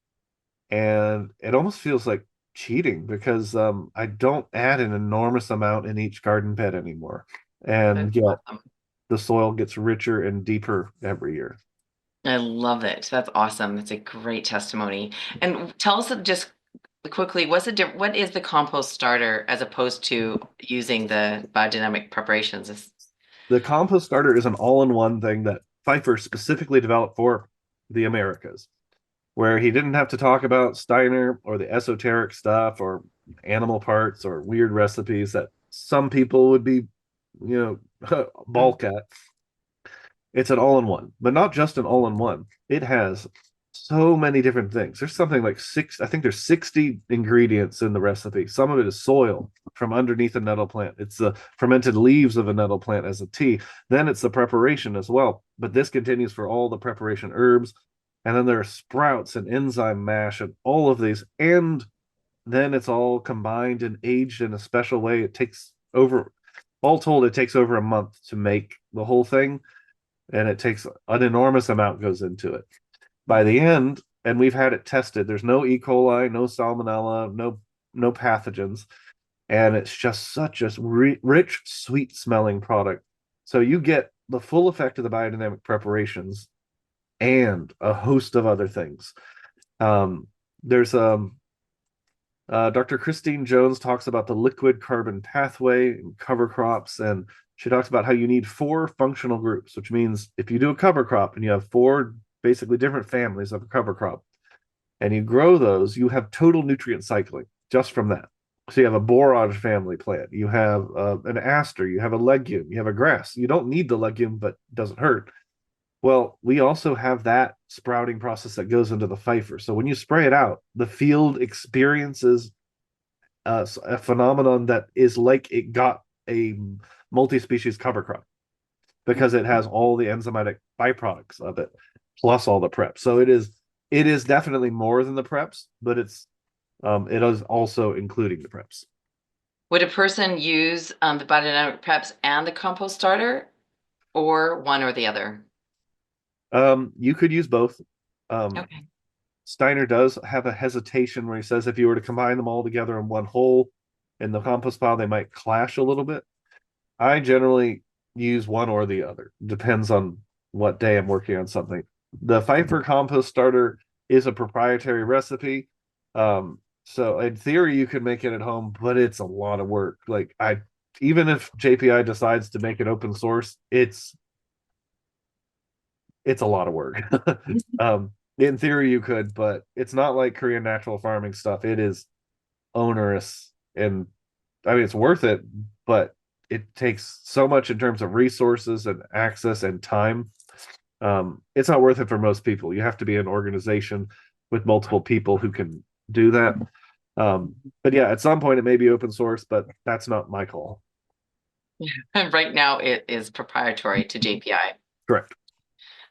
and it almost feels like cheating because I don't add an enormous amount in each garden bed anymore, and That's yet awesome. the soil gets richer and deeper every year. I love it. That's awesome. That's a great testimony. And tell us just quickly, what is the compost starter as opposed to using the biodynamic preparations? The compost starter is an all-in-one thing that Pfeiffer specifically developed for the Americas, where he didn't have to talk about Steiner or the esoteric stuff or animal parts or weird recipes that some people would be ball cat. It's an all-in-one, but not just an all-in-one. It has so many different things. There's something like I think there's 60 ingredients in the recipe. Some of it is soil from underneath a nettle plant. It's the fermented leaves of a nettle plant as a tea. Then it's the preparation as well. But this continues for all the preparation herbs. And then there are sprouts and enzyme mash and all of these. And then it's all combined and aged in a special way. It takes over, all told, it takes over a month to make the whole thing, and it takes an enormous amount goes into it. By the end, and we've had it tested, there's no E. coli, no salmonella, no pathogens, and it's just such a rich, sweet smelling product. So you get the full effect of the biodynamic preparations and a host of other things. There's Dr. Christine Jones talks about the liquid carbon pathway and cover crops, and she talks about how you need 4 functional groups, which means if you do a cover crop and you have 4 basically different families of a cover crop and you grow those, you have total nutrient cycling just from that. So you have a borage family plant, you have an aster, you have a legume, you have a grass. You don't need the legume, but it doesn't hurt. Well, we also have that sprouting process that goes into the fifer. So when you spray it out, the field experiences a phenomenon that is like it got a multi-species cover crop because it has all the enzymatic byproducts of it, plus all the preps. So it is definitely more than the preps, but it is also including the preps. Would a person use the biodynamic preps and the compost starter, or one or the other? You could use both. Okay. Steiner does have a hesitation where he says if you were to combine them all together in one whole in the compost pile, they might clash a little bit. I generally use one or the other. Depends on what day I'm working on something. The Pfeiffer compost starter is a proprietary recipe. So in theory you could make it at home, but it's a lot of work. Like even if JPI decides to make it open source, it's a lot of work. In theory you could, but it's not like Korean natural farming stuff. It is onerous, and I mean it's worth it, but it takes so much in terms of resources and access and time. It's not worth it for most people. You have to be an organization with multiple people who can do that. But yeah, at some point it may be open source, but that's not my call. And right now it is proprietary to JPI. Correct.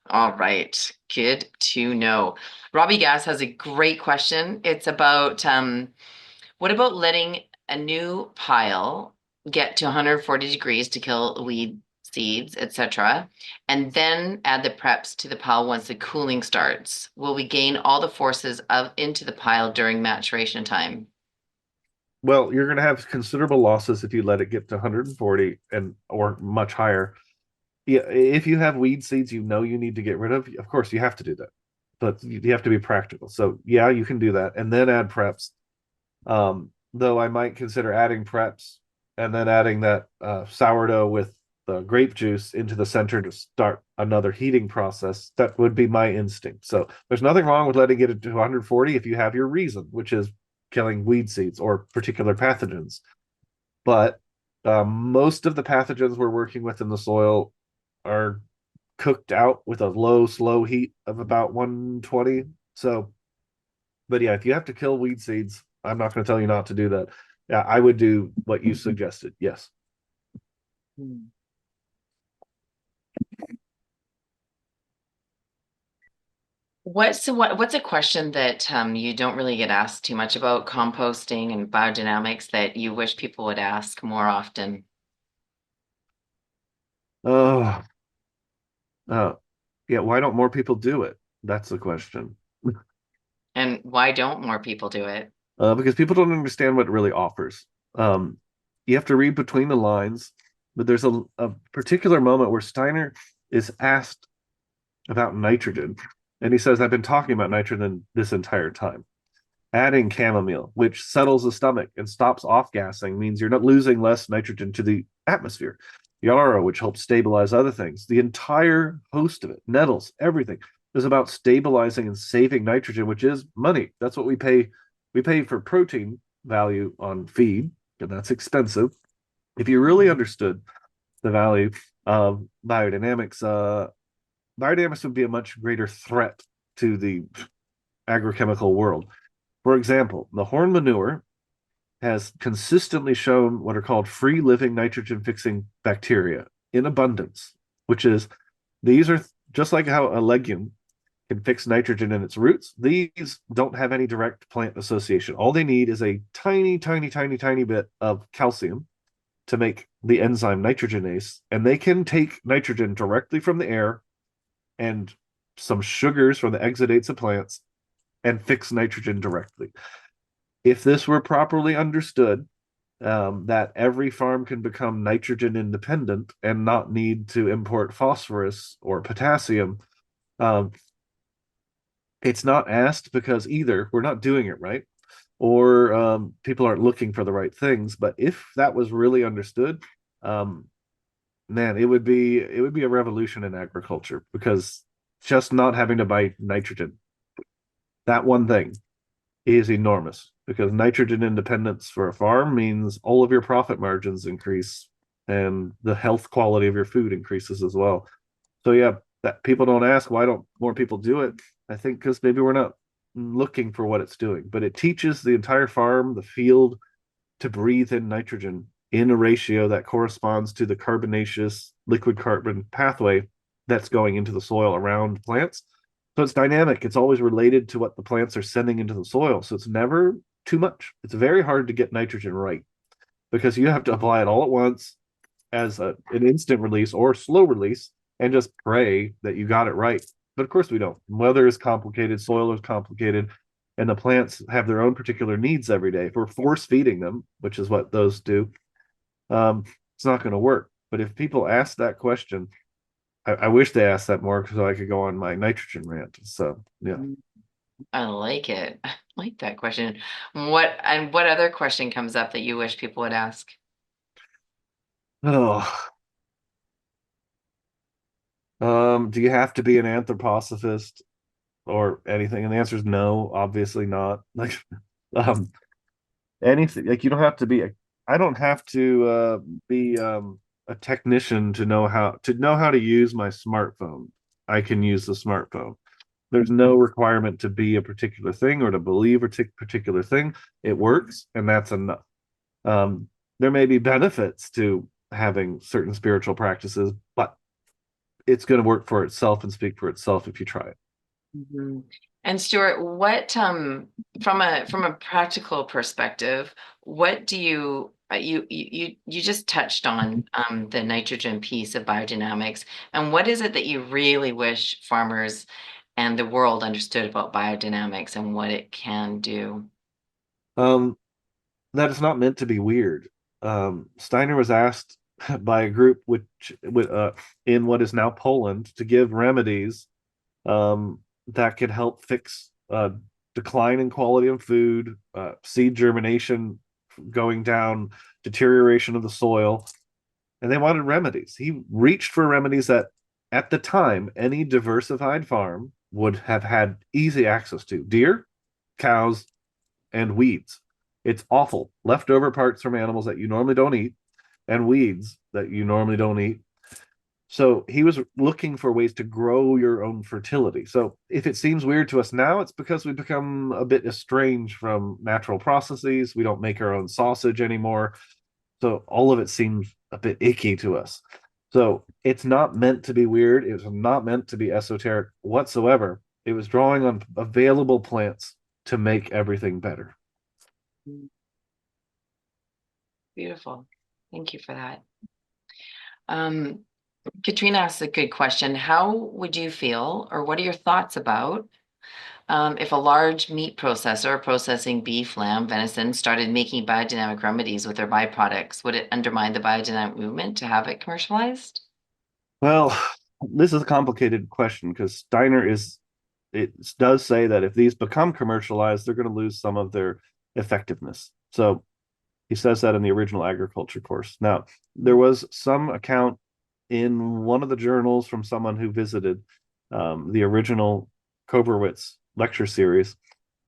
All right, good to know. Robbie Gass has a great question. It's about what about letting a new pile get to 140 degrees to kill weed seeds, etc., and then add the preps to the pile once the cooling starts? Will we gain all the forces into the pile during maturation time? Well, you're going to have considerable losses if you let it get to 140 and or much higher. Yeah, if you have weed seeds you need to get rid of course you have to do that, but you have to be practical. So yeah, you can do that and then add preps. Though I might consider adding preps and then adding that sourdough with the grape juice into the center to start another heating process. That would be my instinct. So there's nothing wrong with letting it to 140 if you have your reason, which is killing weed seeds or particular pathogens. But most of the pathogens we're working with in the soil are cooked out with a low, slow heat of about 120. So, but yeah, if you have to kill weed seeds, I'm not going to tell you not to do that. Yeah, I would do what you suggested. Yes. Hmm. What's a question that you don't really get asked too much about composting and biodynamics that you wish people would ask more often? Oh, uh, yeah. Why don't more people do it? That's the question. And why don't more people do it? Because people don't understand what it really offers. Um, you have to read between the lines, but there's a particular moment where Steiner is asked about nitrogen, and he says, "I've been talking about nitrogen this entire time." Adding chamomile, which settles the stomach and stops off gassing, means you're not losing less nitrogen to the atmosphere. Yarrow, which helps stabilize other things. The entire host of it, nettles, everything is about stabilizing and saving nitrogen, which is money. That's what we pay. We pay for protein value on feed, and that's expensive. If you really understood the value of biodynamics, biodynamics would be a much greater threat to the agrochemical world. For example, the horn manure has consistently shown what are called free living nitrogen fixing bacteria in abundance, which is these are just like how a legume can fix nitrogen in its roots. These don't have any direct plant association. All they need is a tiny, tiny, tiny, tiny bit of calcium to make the enzyme nitrogenase, and they can take nitrogen directly from the air and some sugars from the exudates of plants and fix nitrogen directly. If this were properly understood, that every farm can become nitrogen independent and not need to import phosphorus or potassium. Um, it's not asked because either we're not doing it right or people aren't looking for the right things. But if that was really understood, um, man, it would be a revolution in agriculture because just not having to buy nitrogen, that one thing is enormous because nitrogen independence for a farm means all of your profit margins increase and the health quality of your food increases as well. So yeah, that people don't ask why don't more people do it? I think because maybe we're not looking for what it's doing, but it teaches the entire farm, the field to breathe in nitrogen in a ratio that corresponds to the carbonaceous liquid carbon pathway that's going into the soil around plants. So it's dynamic. It's always related to what the plants are sending into the soil. So it's never too much. It's very hard to get nitrogen right because you have to apply it all at once as an instant release or slow release and just pray that you got it right. But of course, we don't. Weather is complicated, soil is complicated, and the plants have their own particular needs every day. If we're force feeding them, which is what those do, it's not going to work. But if people ask that question, I wish they asked that more so I could go on my nitrogen rant. So yeah. I like it. I like that question. What other question comes up that you wish people would ask? Oh, do you have to be an anthroposophist or anything? And the answer is no, obviously not. Like, um, anything like you don't have to be. I don't have to be a technician to know how to use my smartphone. I can use the smartphone. There's no requirement to be a particular thing or to believe a particular thing. It works, and that's enough. There may be benefits to having certain spiritual practices, but it's going to work for itself and speak for itself if you try it. Mhm. And Stuart, what from a practical perspective, what do you just touched on the nitrogen piece of biodynamics, and what is it that you really wish farmers and the world understood about biodynamics and what it can do? Um, that is not meant to be weird. Steiner was asked by a group in what is now Poland to give remedies that could help fix decline in quality of food, seed germination going down, deterioration of the soil, and they wanted remedies. He reached for remedies that, at the time, any diversified farm would have had easy access to: deer, cows, and weeds. It's awful. Leftover parts from animals that you normally don't eat, and weeds that you normally don't eat. So he was looking for ways to grow your own fertility. So if it seems weird to us now, it's because we've become a bit estranged from natural processes. We don't make our own sausage anymore. So all of it seems a bit icky to us. So it's not meant to be weird. It was not meant to be esoteric whatsoever. It was drawing on available plants to make everything better. Mm, beautiful. Thank you for that. Um, Katrina asked a good question. How would you feel, or what are your thoughts about if a large meat processor processing beef, lamb, venison started making biodynamic remedies with their byproducts? Would it undermine the biodynamic movement to have it commercialized? Well, this is a complicated question because it does say that if these become commercialized, they're going to lose some of their effectiveness. So he says that in the original agriculture course. Now, there was some account in one of the journals from someone who visited the original Koberwitz lecture series,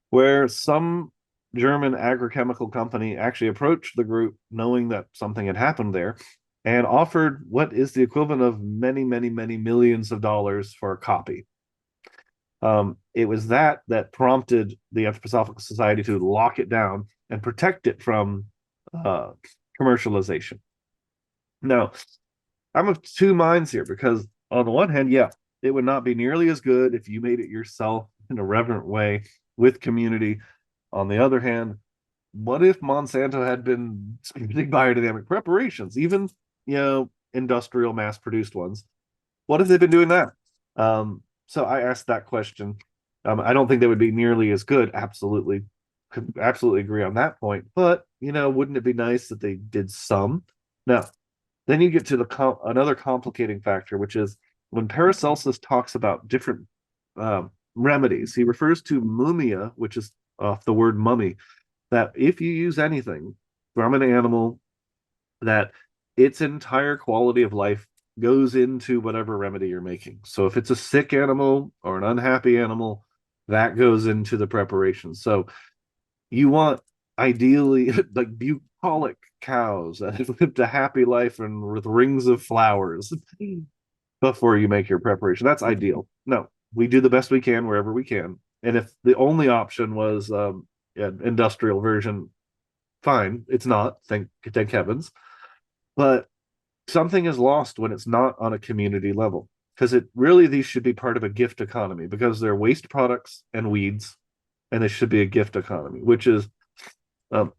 where some German agrochemical company actually approached the group knowing that something had happened there and offered what is the equivalent of many, many, many millions of dollars for a copy. It was that prompted the Anthroposophical Society to lock it down and protect it from uh, commercialization. Now, I'm of two minds here because, on the one hand, yeah, it would not be nearly as good if you made it yourself in a reverent way with community. On the other hand, what if Monsanto had been using biodynamic preparations, even industrial mass produced ones? What if they've been doing that? So I asked that question. I don't think they would be nearly as good. Absolutely, could absolutely agree on that point. But wouldn't it be nice that they did some? Now, then you get to another complicating factor, which is when Paracelsus talks about different remedies, he refers to mumia, which is off the word mummy, that if you use anything from an animal, that its entire quality of life goes into whatever remedy you're making. So if it's a sick animal or an unhappy animal, that goes into the preparation. So you want ideally like bucolic cows that have lived a happy life and with rings of flowers before you make your preparation. That's ideal. No, we do the best we can wherever we can. And if the only option was industrial version, fine. It's not. Thank heavens. But something is lost when it's not on a community level because it really these should be part of a gift economy because they're waste products and weeds, and they should be a gift economy, which is um,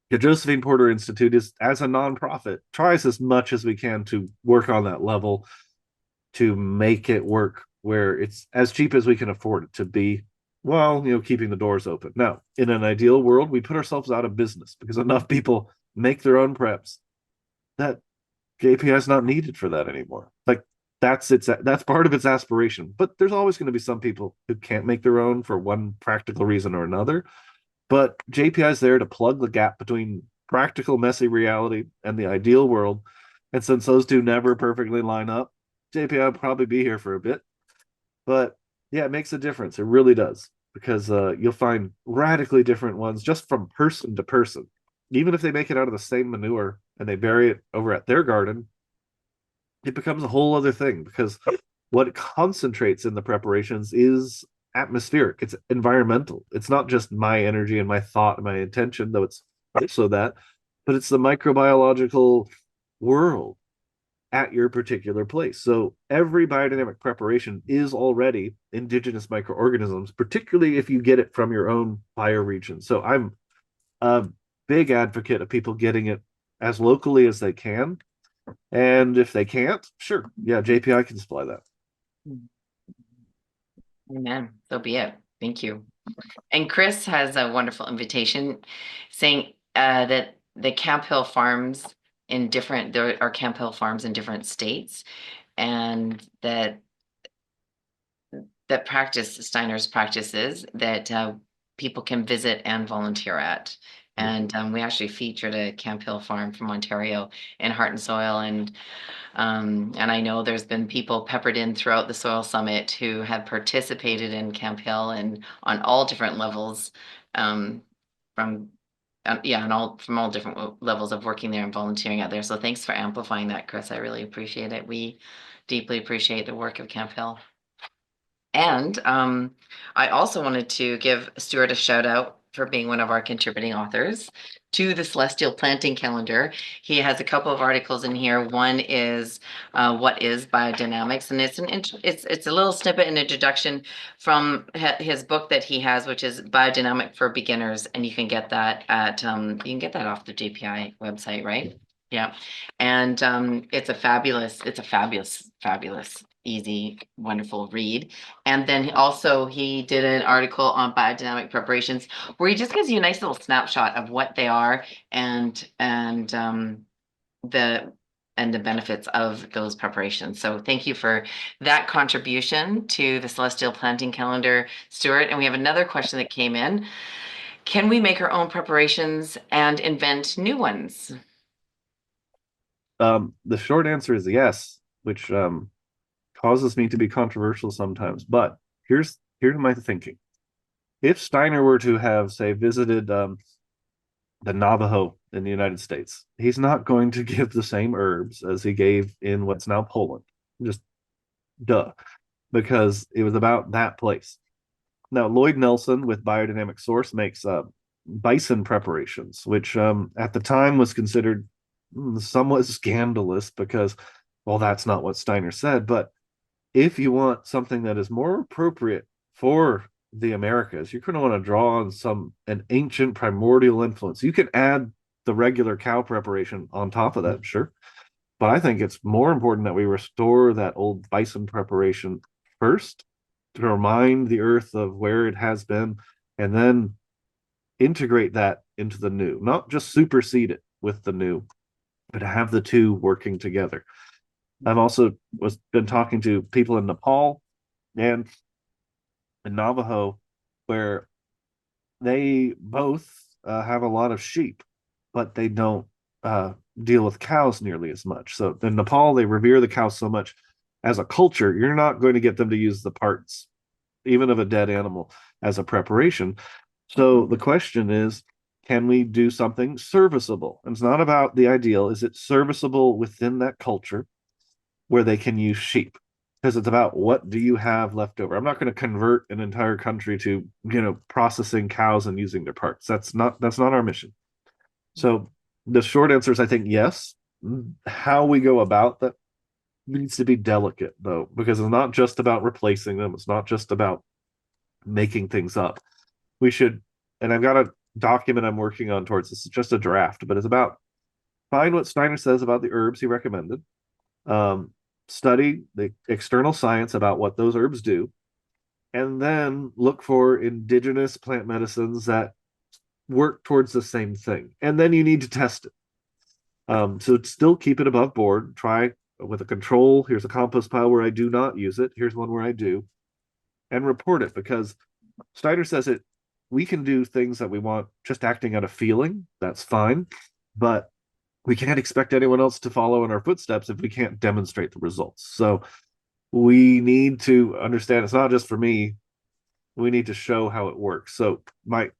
the Josephine Porter Institute is as a nonprofit tries as much as we can to work on that level to make it work where it's as cheap as we can afford it to be, while keeping the doors open. Now, in an ideal world, we put ourselves out of business because enough people make their own preps that JPI is not needed for that anymore. Like that's part of its aspiration. But there's always going to be some people who can't make their own for one practical reason or another. But JPI is there to plug the gap between practical, messy reality and the ideal world. And since those two never perfectly line up, JPI will probably be here for a bit. But yeah, it makes a difference. It really does. Because you'll find radically different ones just from person to person. Even if they make it out of the same manure and they bury it over at their garden, it becomes a whole other thing because what concentrates in the preparations is atmospheric, it's environmental. It's not just my energy and my thought and my intention, though it's also that, but it's the microbiological world at your particular place. So every biodynamic preparation is already indigenous microorganisms, particularly if you get it from your own bioregion. So I'm a big advocate of people getting it as locally as they can. And if they can't, sure, yeah, JPI can supply that. Amen. So be it. Thank you. And Chris has a wonderful invitation saying that the Camp Hill farms there are Camp Hill farms in different states, and that practice Steiner's practices that people can visit and volunteer at. And we actually featured a Camp Hill farm from Ontario in Heart and Soil, and I know there's been people peppered in throughout the Soil Summit who have participated in Camp Hill and on all different levels, from yeah, from all different levels of working there and volunteering out there. So thanks for amplifying that, Chris. I really appreciate it. We deeply appreciate the work of Camp Hill. And I also wanted to give Stewart a shout out for being one of our contributing authors to the Celestial Planting Calendar. He has a couple of articles in here. One is what is biodynamics, and it's a little snippet, an introduction from his book that he has, which is Biodynamic for Beginners, and you can get that off the JPI website, right? Yeah, and it's a fabulous, easy, wonderful read. And then he did an article on biodynamic preparations where he just gives you a nice little snapshot of what they are and the the benefits of those preparations. So thank you for that contribution to the Celestial Planting Calendar, Stewart. And we have another question that came in. Can we make our own preparations and invent new ones? The short answer is yes, which causes me to be controversial sometimes. But here's my thinking. If Steiner were to have, say, visited the Navajo in the United States. He's not going to give the same herbs as he gave in what's now Poland. Just duh, because it was about that place. Now, Lloyd Nelson with Biodynamic Source makes bison preparations, which at the time was considered somewhat scandalous because, well, that's not what Steiner said. But if you want something that is more appropriate for the Americas, you're going to want to draw on an ancient primordial influence. You can add the regular cow preparation on top of that, sure. But I think it's more important that we restore that old bison preparation first to remind the earth of where it has been, and then integrate that into the new, not just supersede it with the new, but to have the two working together. I've also been talking to people in Nepal and in Navajo where they both have a lot of sheep, but they don't deal with cows nearly as much. So in Nepal, they revere the cows so much. As a culture, you're not going to get them to use the parts, even of a dead animal, as a preparation. So the question is, can we do something serviceable? And it's not about the ideal. Is it serviceable within that culture where they can use sheep? Because it's about what do you have left over. I'm not going to convert an entire country to, processing cows and using their parts. That's not our mission. So the short answer is I think yes. How we go about that needs to be delicate though, because it's not just about replacing them. It's not just about making things up. We should, and I've got a document I'm working on towards this. It's just a draft, but it's about find what Steiner says about the herbs he recommended, um, study the external science about what those herbs do, and then look for indigenous plant medicines that work towards the same thing. And then you need to test it. So still keep it above board. Try with a control. Here's a compost pile where I do not use it. Here's one where I do, and report it because Steiner says it. We can do things that we want just acting out of feeling. That's fine, but we can't expect anyone else to follow in our footsteps if we can't demonstrate the results. So we need to understand it's not just for me. We need to show how it works. So the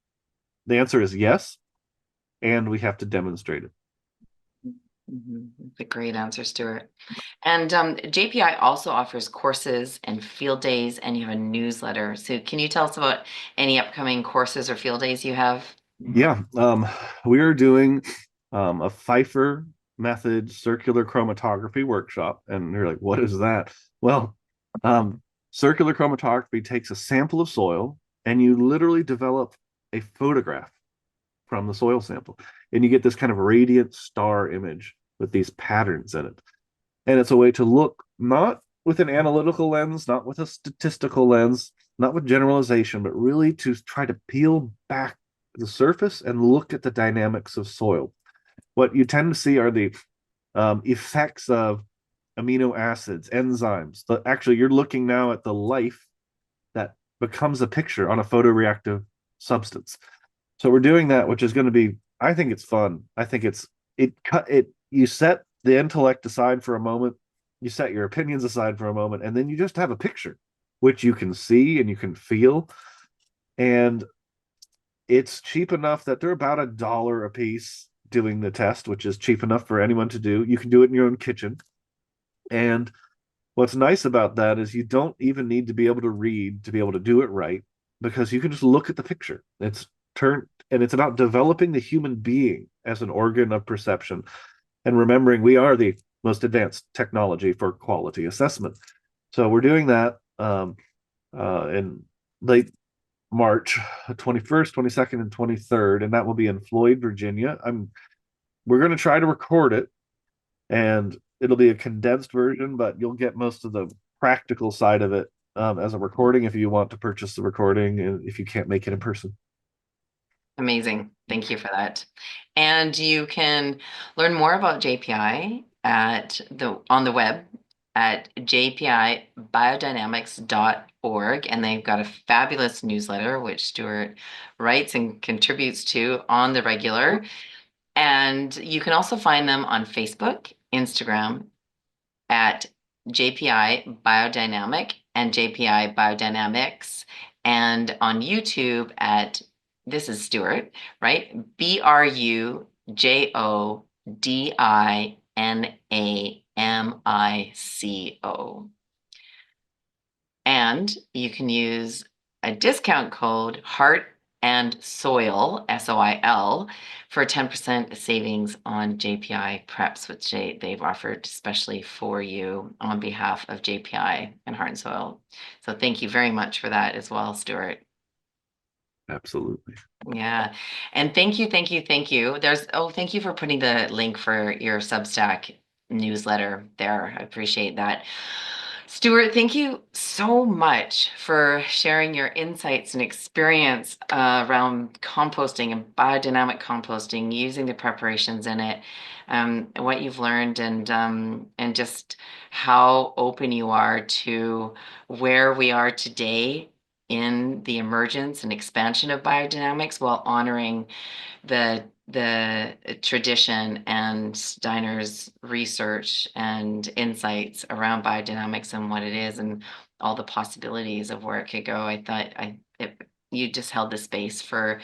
answer is yes, and we have to demonstrate it. That's a great answer, Stuart. And JPI also offers courses and field days, and you have a newsletter. So can you tell us about any upcoming courses or field days you have? Yeah, we are doing a Pfeiffer method circular chromatography workshop, and you're like, "What is that?" Well, circular chromatography takes a sample of soil, and you literally develop a photograph from the soil sample, and you get this kind of radiant star image with these patterns in it. And it's a way to look not with an analytical lens, not with a statistical lens, not with generalization, but really to try to peel back the surface and look at the dynamics of soil. What you tend to see are the effects of amino acids, enzymes. Actually, you're looking now at the life that becomes a picture on a photoreactive substance. So we're doing that, which is going to be, I think it's fun. I think you set the intellect aside for a moment, you set your opinions aside for a moment, and then you just have a picture, which you can see and you can feel. And it's cheap enough that they're about $1 a piece doing the test, which is cheap enough for anyone to do. You can do it in your own kitchen. And what's nice about that is you don't even need to be able to read to be able to do it right because you can just look at the picture. It's about developing the human being as an organ of perception and remembering we are the most advanced technology for quality assessment. So we're doing that in late March 21st, 22nd, and 23rd, and that will be in Floyd, Virginia. We're going to try to record it, and it'll be a condensed version, but you'll get most of the practical side of it as a recording if you want to purchase the recording and if you can't make it in person. Amazing. Thank you for that. And you can learn more about JPI on the web at jpibiodynamics.org. And they've got a fabulous newsletter, which Stuart writes and contributes to on the regular. And you can also find them on Facebook, Instagram at JPI Biodynamic and JPI Biodynamics, and on YouTube at this is Stewart, right? Biodynamico. And you can use a discount code Heart and Soil, SOIL, for 10% savings on JPI preps, which they've offered especially for you on behalf of JPI and Heart and Soil. So thank you very much for that as well, Stuart. Absolutely. Yeah. And thank you. Thank you for putting the link for your Substack newsletter there. I appreciate that. Stuart, thank you so much for sharing your insights and experience around composting and biodynamic composting, using the preparations in it, what you've learned, and just how open you are to where we are today in the emergence and expansion of biodynamics while honoring the tradition and Steiner's research and insights around biodynamics and what it is and all the possibilities of where it could go. I thought you just held the space for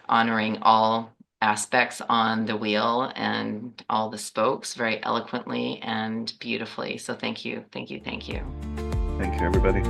honoring all aspects on the wheel and all the spokes very eloquently and beautifully. So thank you, thank you, thank you. Thank you, everybody.